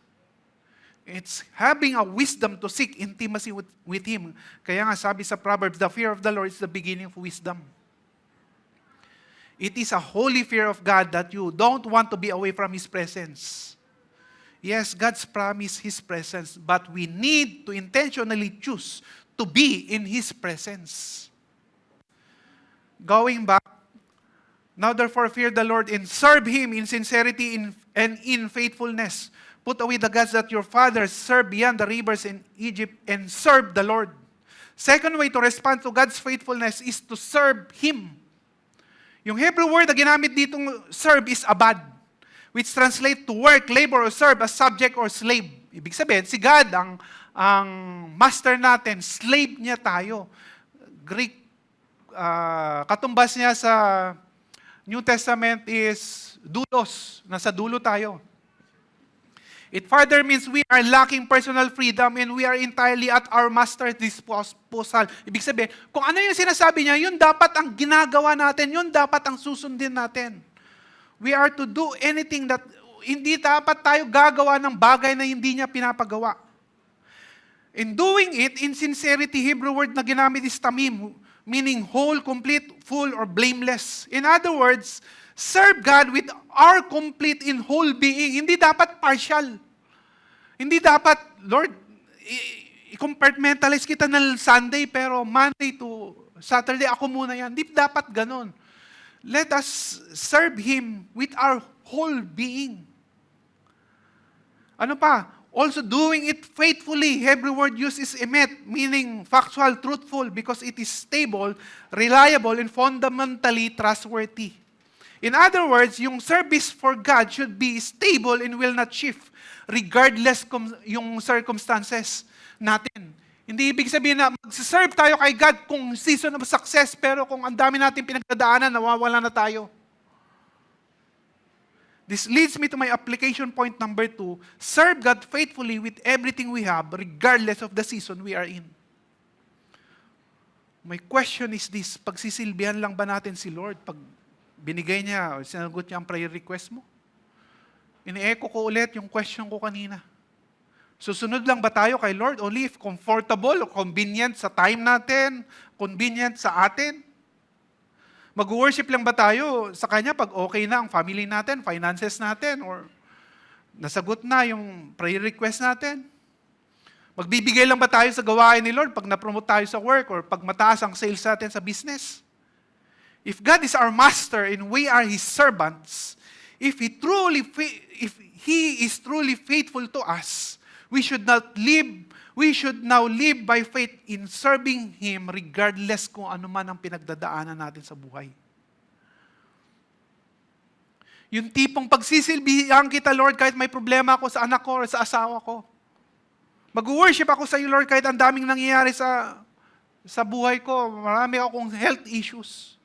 It's having a wisdom to seek intimacy with Him. Kaya nga sabi sa Proverbs, the fear of the Lord is the beginning of wisdom. It is a holy fear of God that you don't want to be away from His presence. Yes, God's promised His presence, but we need to intentionally choose to be in His presence. Going back, now therefore fear the Lord and serve Him in sincerity and in faithfulness. Put away the gods that your fathers served beyond the rivers in Egypt and serve the Lord. Second way to respond to God's faithfulness is to serve Him. Yung Hebrew word na ginamit ditong serve is abad, which translate to work, labor, or serve as subject or slave. Ibig sabihin, si God ang master natin, slave niya tayo. Greek, katumbas niya sa New Testament is doulos, nasa dulo tayo. It further means we are lacking personal freedom and we are entirely at our master's disposal. Ibig sabihin, kung ano yung sinasabi niya, yun dapat ang ginagawa natin, yun dapat ang susundin natin. We are to do anything that, hindi dapat tayo gagawa ng bagay na hindi niya pinapagawa. In doing it, in sincerity, Hebrew word na ginamit is tamim, meaning whole, complete, full, or blameless. In other words, serve God with our complete and whole being. Hindi dapat partial. Hindi dapat, Lord, i-compartmentalize kita ng Sunday, pero Monday to Saturday, ako muna yan. Hindi dapat ganon. Let us serve Him with our whole being. Ano pa? Also doing it faithfully. Hebrew word used is emet, meaning factual, truthful, because it is stable, reliable, and fundamentally trustworthy. In other words, yung service for God should be stable and will not shift regardless yung circumstances natin. Hindi ibig sabihin na mag-serve tayo kay God kung season of success, pero kung ang dami natin pinagdadaanan, nawawala na tayo. This leads me to my application point number 2. Serve God faithfully with everything we have, regardless of the season we are in. My question is this, pagsisilbihan lang ba natin si Lord pag binigay niya o sinagot niya ang prayer request mo? Ini-echo ko ulit yung question ko kanina. Susunod lang ba tayo kay Lord only if comfortable o convenient sa time natin, convenient sa atin? Mag-worship lang ba tayo sa Kanya pag okay na ang family natin, finances natin, or nasagot na yung prayer request natin? Magbibigay lang ba tayo sa gawain ni Lord pag na-promote tayo sa work or pag mataas ang sales natin sa business? If God is our master and we are His servants, if He is truly faithful to us, we should now live by faith in serving Him regardless kung ano man ang pinagdadaanan natin sa buhay. Yung tipong pagsisilbihan kita, Lord, kahit may problema ako sa anak ko or sa asawa ko. Mag-worship ako sa iyo, Lord, kahit ang daming nangyayari sa buhay ko. Marami akong health issues.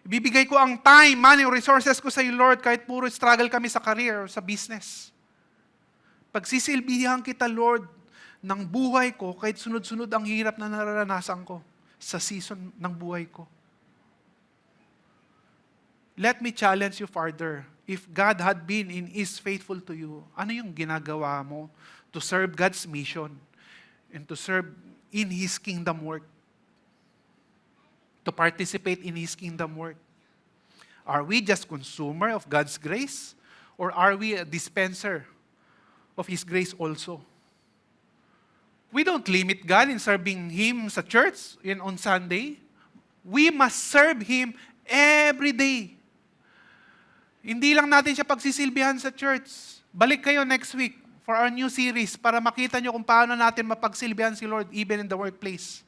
Ibibigay ko ang time, money, resources ko sa iyo, Lord, kahit puro struggle kami sa career or sa business. Pagsisilbihan kita, Lord, ng buhay ko, kahit sunod-sunod ang hirap na nararanasan ko sa season ng buhay ko. Let me challenge you further. If God had been in His faithful to you, ano yung ginagawa mo to serve God's mission and to serve in His kingdom work? To participate in His kingdom work? Are we just consumer of God's grace? Or are we a dispenser of His grace also? We don't limit God in serving Him sa church on Sunday. We must serve Him every day. Hindi lang natin siya pagsisilbihan sa church. Balik kayo next week for our new series para makita nyo kung paano natin mapagsilbihan si Lord even in the workplace.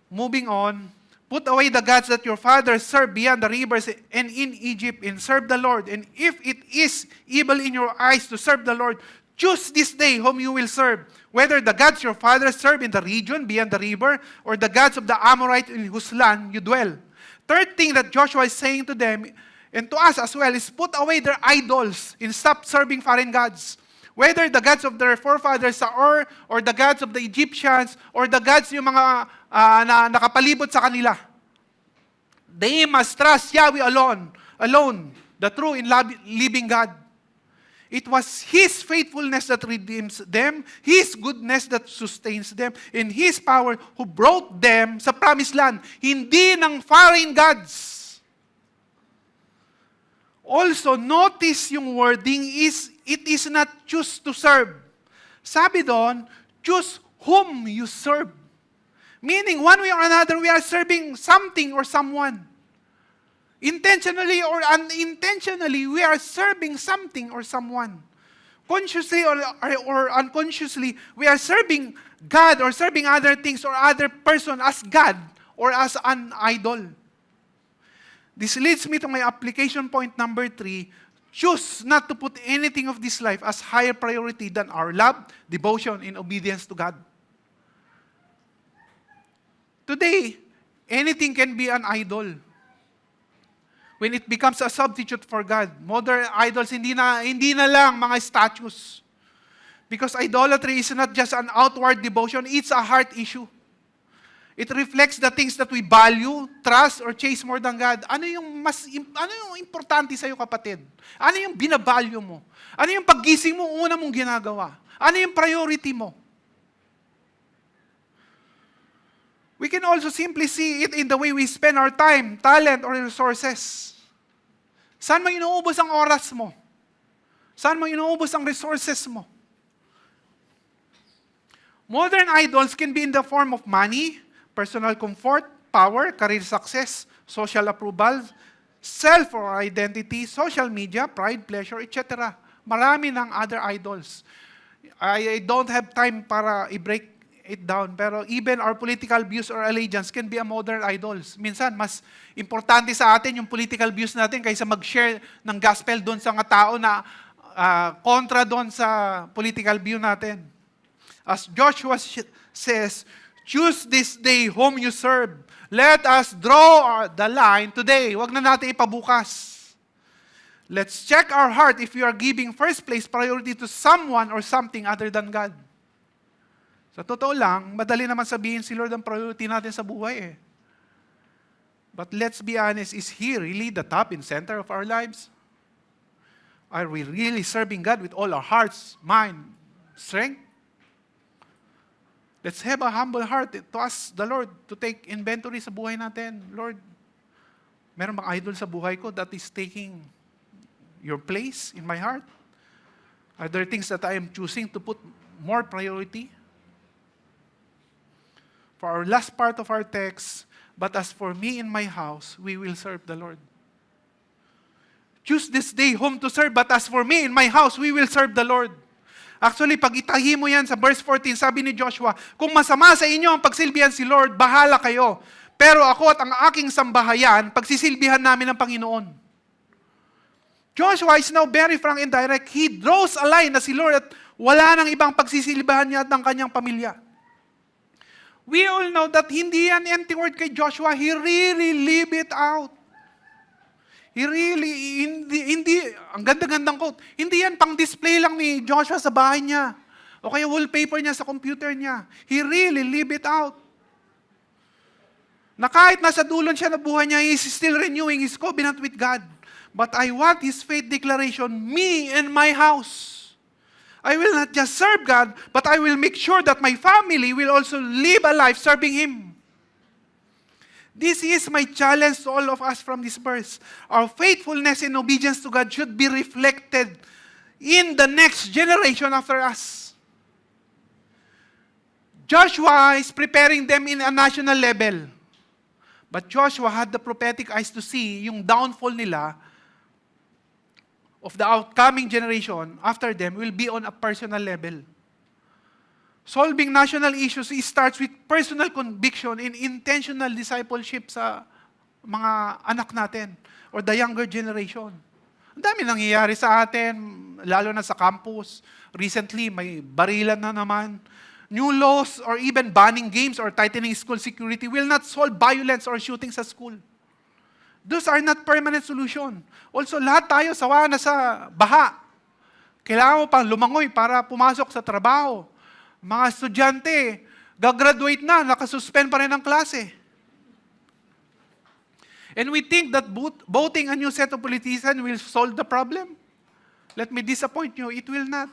Moving on, put away the gods that your fathers served beyond the rivers and in Egypt and serve the Lord. And if it is evil in your eyes to serve the Lord, choose this day whom you will serve, whether the gods your fathers served in the region beyond the river or the gods of the Amorites in whose land you dwell. Third thing that Joshua is saying to them and to us as well is put away their idols and stop serving foreign gods. Whether the gods of their forefathers sa Ur, or the gods of the Egyptians, or the gods yung mga na nakapalibot sa kanila. They must trust Yahweh alone, the true and living God. It was His faithfulness that redeems them, His goodness that sustains them, and His power who brought them sa promised land. Hindi ng foreign gods. Also, notice yung wording is, it is not choose to serve. Sabi doon, choose whom you serve. Meaning, one way or another, we are serving something or someone. Intentionally or unintentionally, we are serving something or someone. consciously or unconsciously, we are serving God or serving other things or other person as God or as an idol. This leads me to my application point number 3. Choose not to put anything of this life as higher priority than our love, devotion, and obedience to God. Today, anything can be an idol. When it becomes a substitute for God, modern idols, hindi na lang mga statues. Because idolatry is not just an outward devotion, it's a heart issue. It reflects the things that we value, trust, or chase more than God. Ano yung importante sa'yo, kapatid? Ano yung binavalue mo? Ano yung paggising mo, una mong ginagawa? Ano yung priority mo? We can also simply see it in the way we spend our time, talent, or resources. Saan mo inuubos ang oras mo? Saan mo inuubos ang resources mo? Modern idols can be in the form of money, personal comfort, power, career success, social approval, self or identity, social media, pride, pleasure, etc. Marami ng other idols. I don't have time para i-break it down, pero even our political views or allegiance can be a modern idols. Minsan, mas importante sa atin yung political views natin kaysa mag-share ng gospel doon sa mga tao na kontra doon sa political view natin. As Joshua says, choose this day whom you serve. Let us draw the line today. Huwag na natin ipabukas. Let's check our heart if we are giving first place priority to someone or something other than God. Sa totoo lang, madali naman sabihin si Lord ang priority natin sa buhay eh. But let's be honest, is He really the top and center of our lives? Are we really serving God with all our hearts, mind, strength? Let's have a humble heart to ask the Lord to take inventory sa buhay natin. Lord, meron bang idol sa buhay ko that is taking your place in my heart? Are there things that I am choosing to put more priority? For our last part of our text, but as for me and my house, we will serve the Lord. Choose this day whom to serve, but as for me and my house, we will serve the Lord. Actually, pag itahi mo yan sa verse 14, sabi ni Joshua, kung masama sa inyo ang pagsilbihan si Lord, bahala kayo. Pero ako at ang aking sambahayan, pagsisilbihan namin ng Panginoon. Joshua is now very frank and direct. He draws a line na si Lord at wala nang ibang pagsisilbihan niya at ng kanyang pamilya. We all know that hindi yan empty word kay Joshua. He really live it out. He really, hindi, ang ganda-gandang quote, hindi yan pang display lang ni Joshua sa bahay niya. O kaya wallpaper niya sa computer niya. He really live it out. Na kahit nasa dulon siya na buhay niya, he is still renewing his covenant with God. But I want his faith declaration, me and my house. I will not just serve God, but I will make sure that my family will also live a life serving Him. This is my challenge to all of us from this verse. Our faithfulness and obedience to God should be reflected in the next generation after us. Joshua is preparing them in a national level. But Joshua had the prophetic eyes to see yung downfall nila of the outcoming generation after them will be on a personal level. Solving national issues starts with personal conviction and intentional discipleship sa mga anak natin or the younger generation. Ang dami nangyayari sa atin, lalo na sa campus. Recently, may barilan na naman. New laws or even banning games or tightening school security will not solve violence or shooting sa school. Those are not permanent solution. Also, lahat tayo sawa na sa baha. Kailangan mo pang lumangoy para pumasok sa trabaho. Mga estudyante, gagraduate na, nakasuspend pa rin ang klase. And we think that voting a new set of politicians will solve the problem. Let me disappoint you, it will not.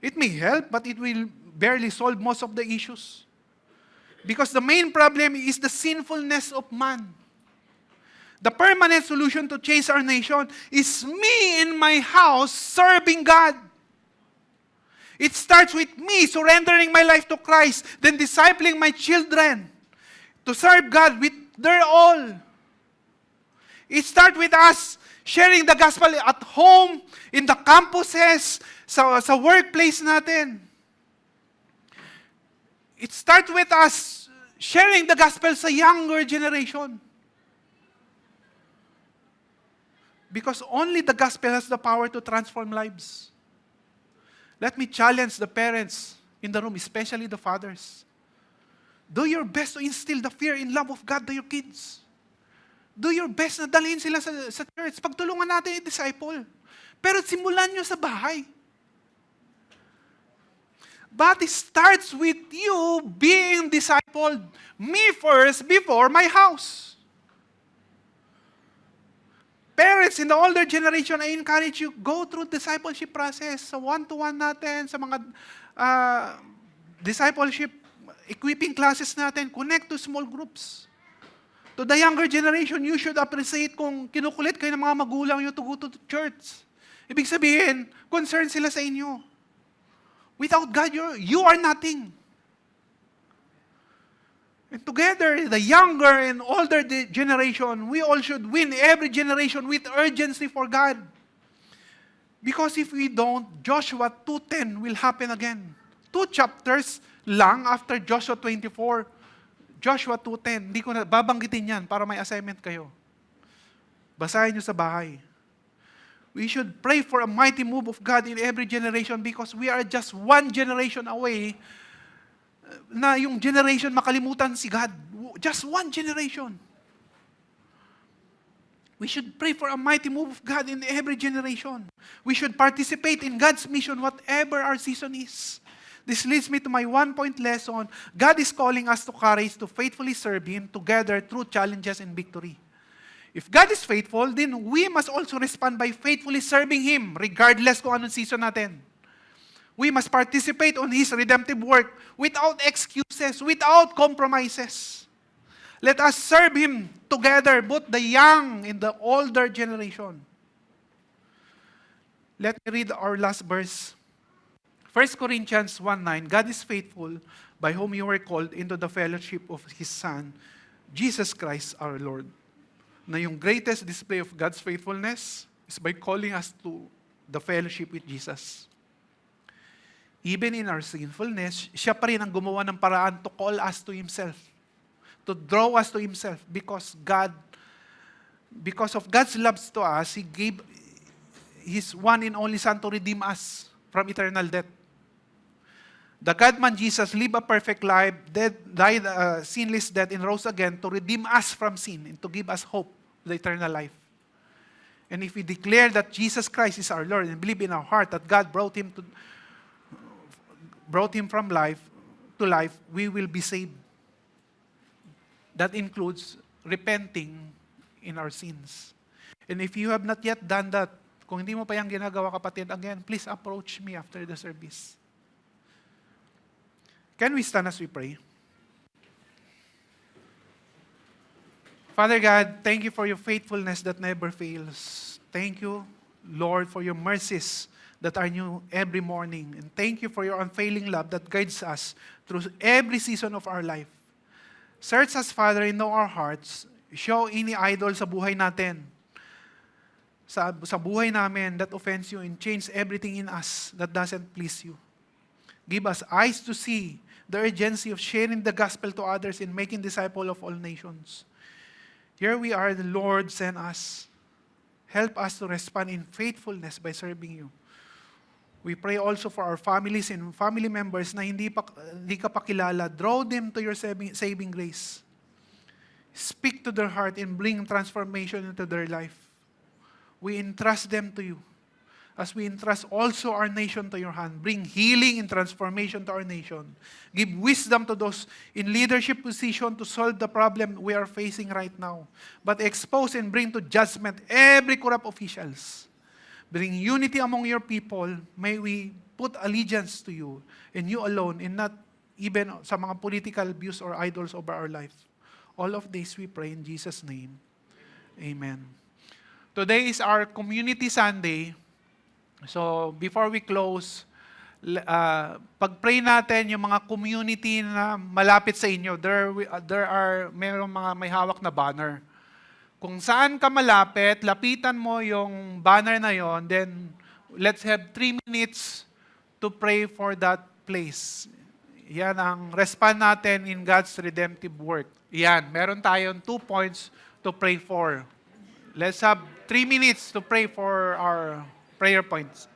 It may help, but it will barely solve most of the issues. Because the main problem is the sinfulness of man. The permanent solution to change our nation is me in my house serving God. It starts with me surrendering my life to Christ, then discipling my children to serve God with their all. It starts with us sharing the gospel at home, in the campuses, sa workplace natin. It starts with us sharing the gospel sa younger generation. Because only the gospel has the power to transform lives. Let me challenge the parents in the room, especially the fathers. Do your best to instill the fear and love of God to your kids. Do your best na dalhin sila sa church. Pagtulungan natin i-disciple. Pero simulan nyo sa bahay. But it starts with you being discipled. Me first, before my house. Parents in the older generation, I encourage you, go through discipleship process. Sa one-to-one natin, sa mga discipleship equipping classes natin, connect to small groups. To the younger generation, you should appreciate kung kinukulit kayo ng mga magulang nyo to go to church. Ibig sabihin, concerned sila sa inyo. Without God, you are nothing. And together, the younger and older generation, we all should win every generation with urgency for God. Because if we don't, Joshua 2:10 will happen again. 2 chapters lang after Joshua 24. Joshua 2:10. Hindi ko na babanggitin yan para may assignment kayo. Basahin nyo sa bahay. We should pray for a mighty move of God in every generation because we are just one generation away na yung generation makalimutan si God. Just one generation. We should pray for a mighty move of God in every generation. We should participate in God's mission whatever our season is. This leads me to my one-point lesson. God is calling us to courage to faithfully serve Him together through challenges and victory. If God is faithful, then we must also respond by faithfully serving Him regardless kung anong season natin. We must participate on His redemptive work without excuses, without compromises. Let us serve Him together, both the young and the older generation. Let me read our last verse. 1 Corinthians 1:9, God is faithful, by whom you were called into the fellowship of His Son, Jesus Christ our Lord. Na yung greatest display of God's faithfulness is by calling us to the fellowship with Jesus. Even in our sinfulness, siya pa rin ang gumawa ng paraan to call us to Himself. To draw us to Himself. Because of God's love to us, He gave His one and only Son to redeem us from eternal death. The God-man Jesus lived a perfect life, died a sinless death, and rose again to redeem us from sin and to give us hope, the eternal life. And if we declare that Jesus Christ is our Lord and believe in our heart that God brought Him from life to life, we will be saved. That includes repenting in our sins. And if you have not yet done that, kung hindi mo pa yung ginagawa, kapatid, again, please approach me after the service. Can we stand as we pray? Father God, thank you for your faithfulness that never fails. Thank you, Lord, for your mercies that are new every morning. And thank you for your unfailing love that guides us through every season of our life. Search us, Father, and know our hearts. Show any idol sa buhay natin, sa buhay namin that offends you, and change everything in us that doesn't please you. Give us eyes to see the urgency of sharing the gospel to others and making disciples of all nations. Here we are, the Lord sent us. Help us to respond in faithfulness by serving you. We pray also for our families and family members na hindi ka pa kilala. Draw them to your saving grace. Speak to their heart and bring transformation into their life. We entrust them to you. As we entrust also our nation to your hand. Bring healing and transformation to our nation. Give wisdom to those in leadership position to solve the problem we are facing right now. But expose and bring to judgment every corrupt officials. Bring unity among your people. May we put allegiance to you and you alone, and not even sa mga political views or idols over our life. All of this we pray in Jesus' name. Amen. Today is our Community Sunday. So before we close, pag-pray natin yung mga community na malapit sa inyo. Mayroong mga may hawak na banner. Kung saan ka malapit, lapitan mo yung banner na yon, then let's have 3 minutes to pray for that place. Yan ang respond natin in God's redemptive work. Yan, meron tayong 2 points to pray for. Let's have 3 minutes to pray for our prayer points.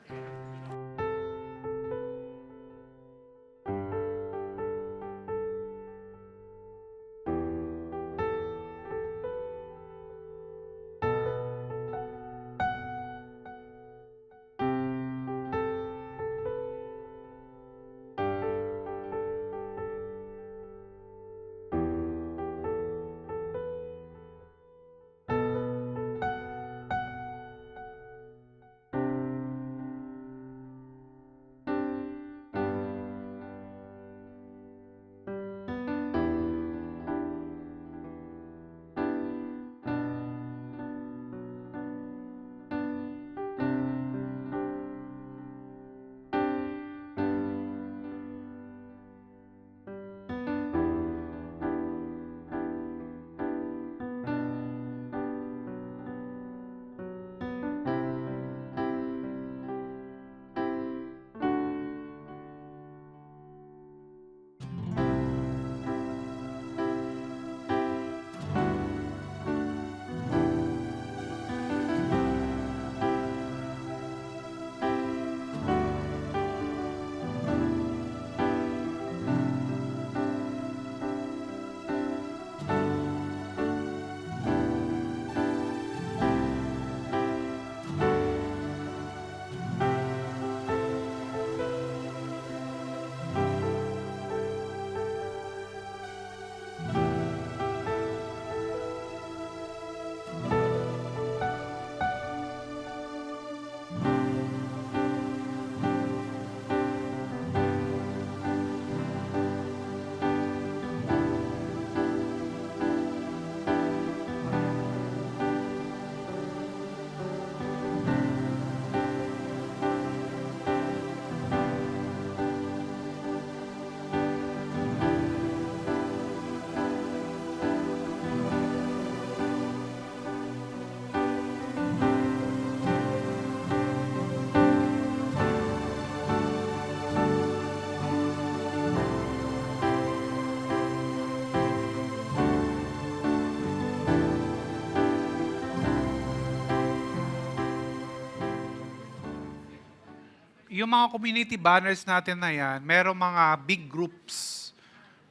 Yung mga community banners natin na yan, merong mga big groups.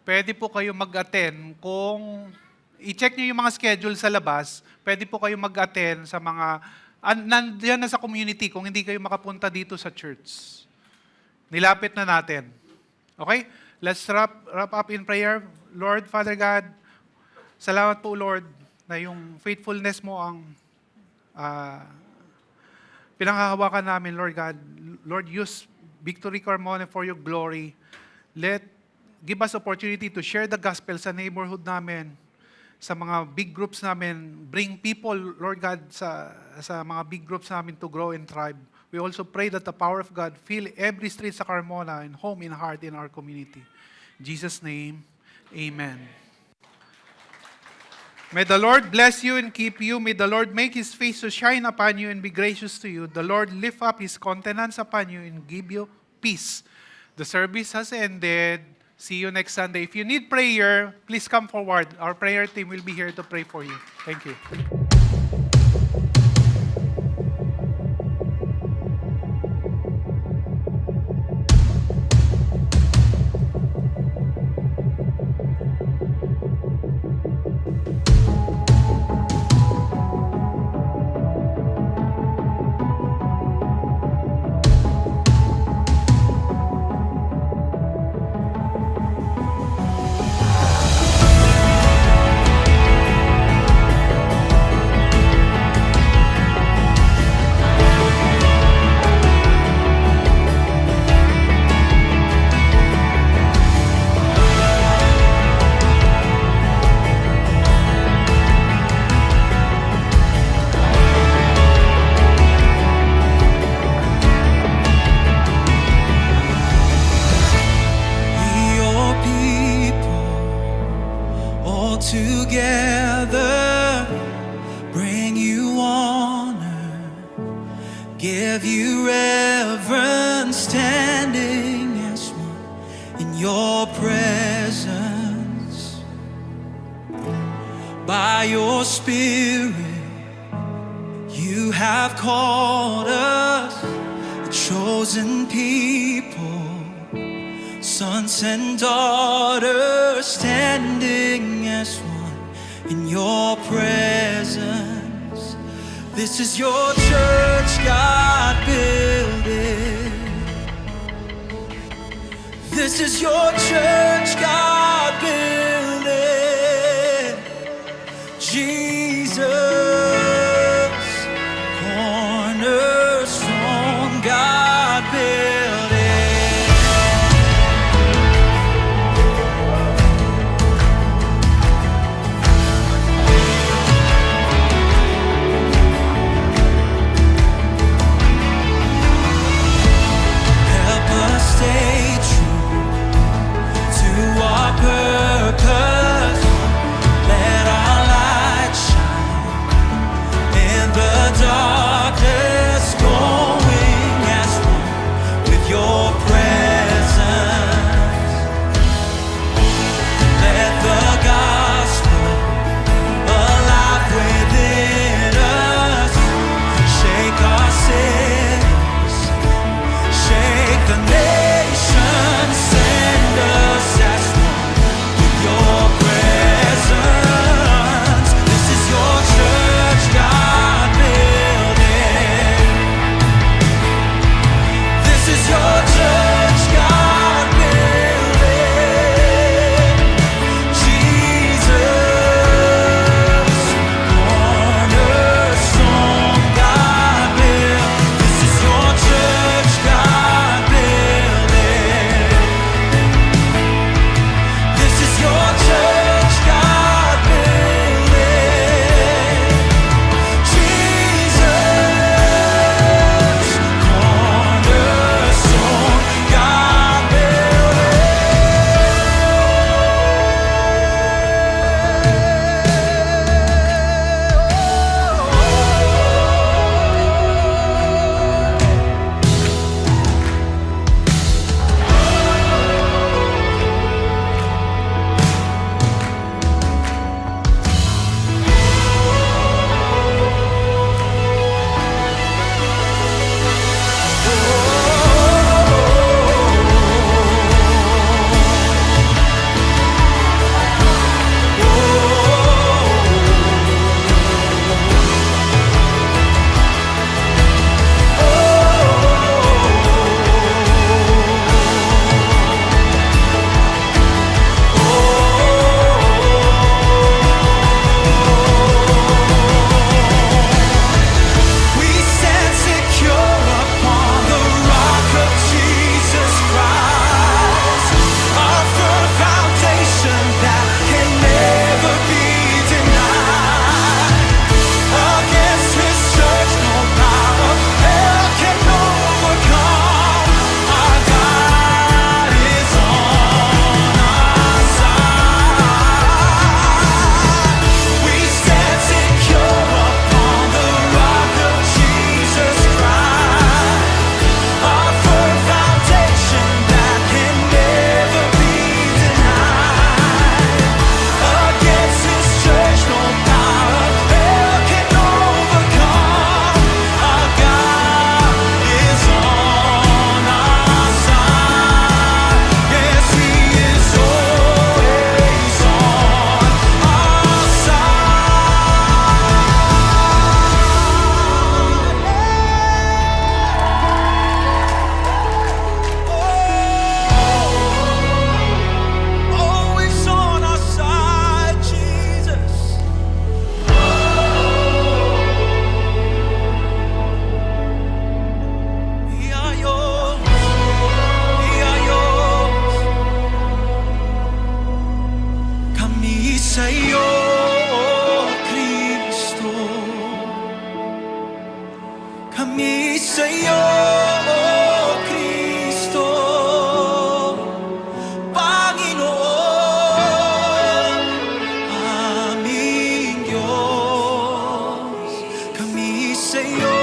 Pwede po kayo mag-attend kung i-check nyo yung mga schedule sa labas, pwede po kayo mag-attend sa mga, nandiyan na sa community kung hindi kayo makapunta dito sa church. Nilapit na natin. Okay? Let's wrap up in prayer. Lord, Father God, salamat po Lord na yung faithfulness mo ang pinanghahawakan namin, Lord God. Lord, use Victory Carmona for your glory. Give us opportunity to share the gospel sa neighborhood namin, sa mga big groups namin. Bring people, Lord God, sa mga big groups namin to grow and thrive. We also pray that the power of God fill every street sa Carmona and home and heart in our community. In Jesus' name, amen. May the Lord bless you and keep you. May the Lord make His face to shine upon you and be gracious to you. The Lord lift up His countenance upon you and give you peace. The service has ended. See you next Sunday. If you need prayer, please come forward. Our prayer team will be here to pray for you. Thank you. give you reverence, standing as one in your presence. By your Spirit, you have called us a chosen people, sons and daughters, standing as one in your presence. This is your church, God, building. This is your church, God, building. Jesus, cornerstone, God, building. Help us stay true to our purpose. Let our light shine in the darkness, going as one with your presence. Let the gospel alive within us, shake our cities, shake the nation, send us as one with your presence. This is your church, God, building. This is your church, God, building. Jesus, cornerstone, God, build. This is your church, God, building. This is your church, God, building. Jesus, cornerstone, God, we stand secure upon the rock of Jesus Christ, our firm foundation that can never be denied. Against His church, no power of hell can overcome. Our God is on our side. We stand secure upon the rock of Jesus Christ, our firm foundation that can never be denied. Against His church, no power of hell can overcome. Our God is on our side. Yes, He is always on our side. Always on our side, Jesus. We are yours. We are yours. Kami sa'yo, Kristo. Kami sa'yo, Kristo. Panginoon, aming Diyos. Kami sa'yo,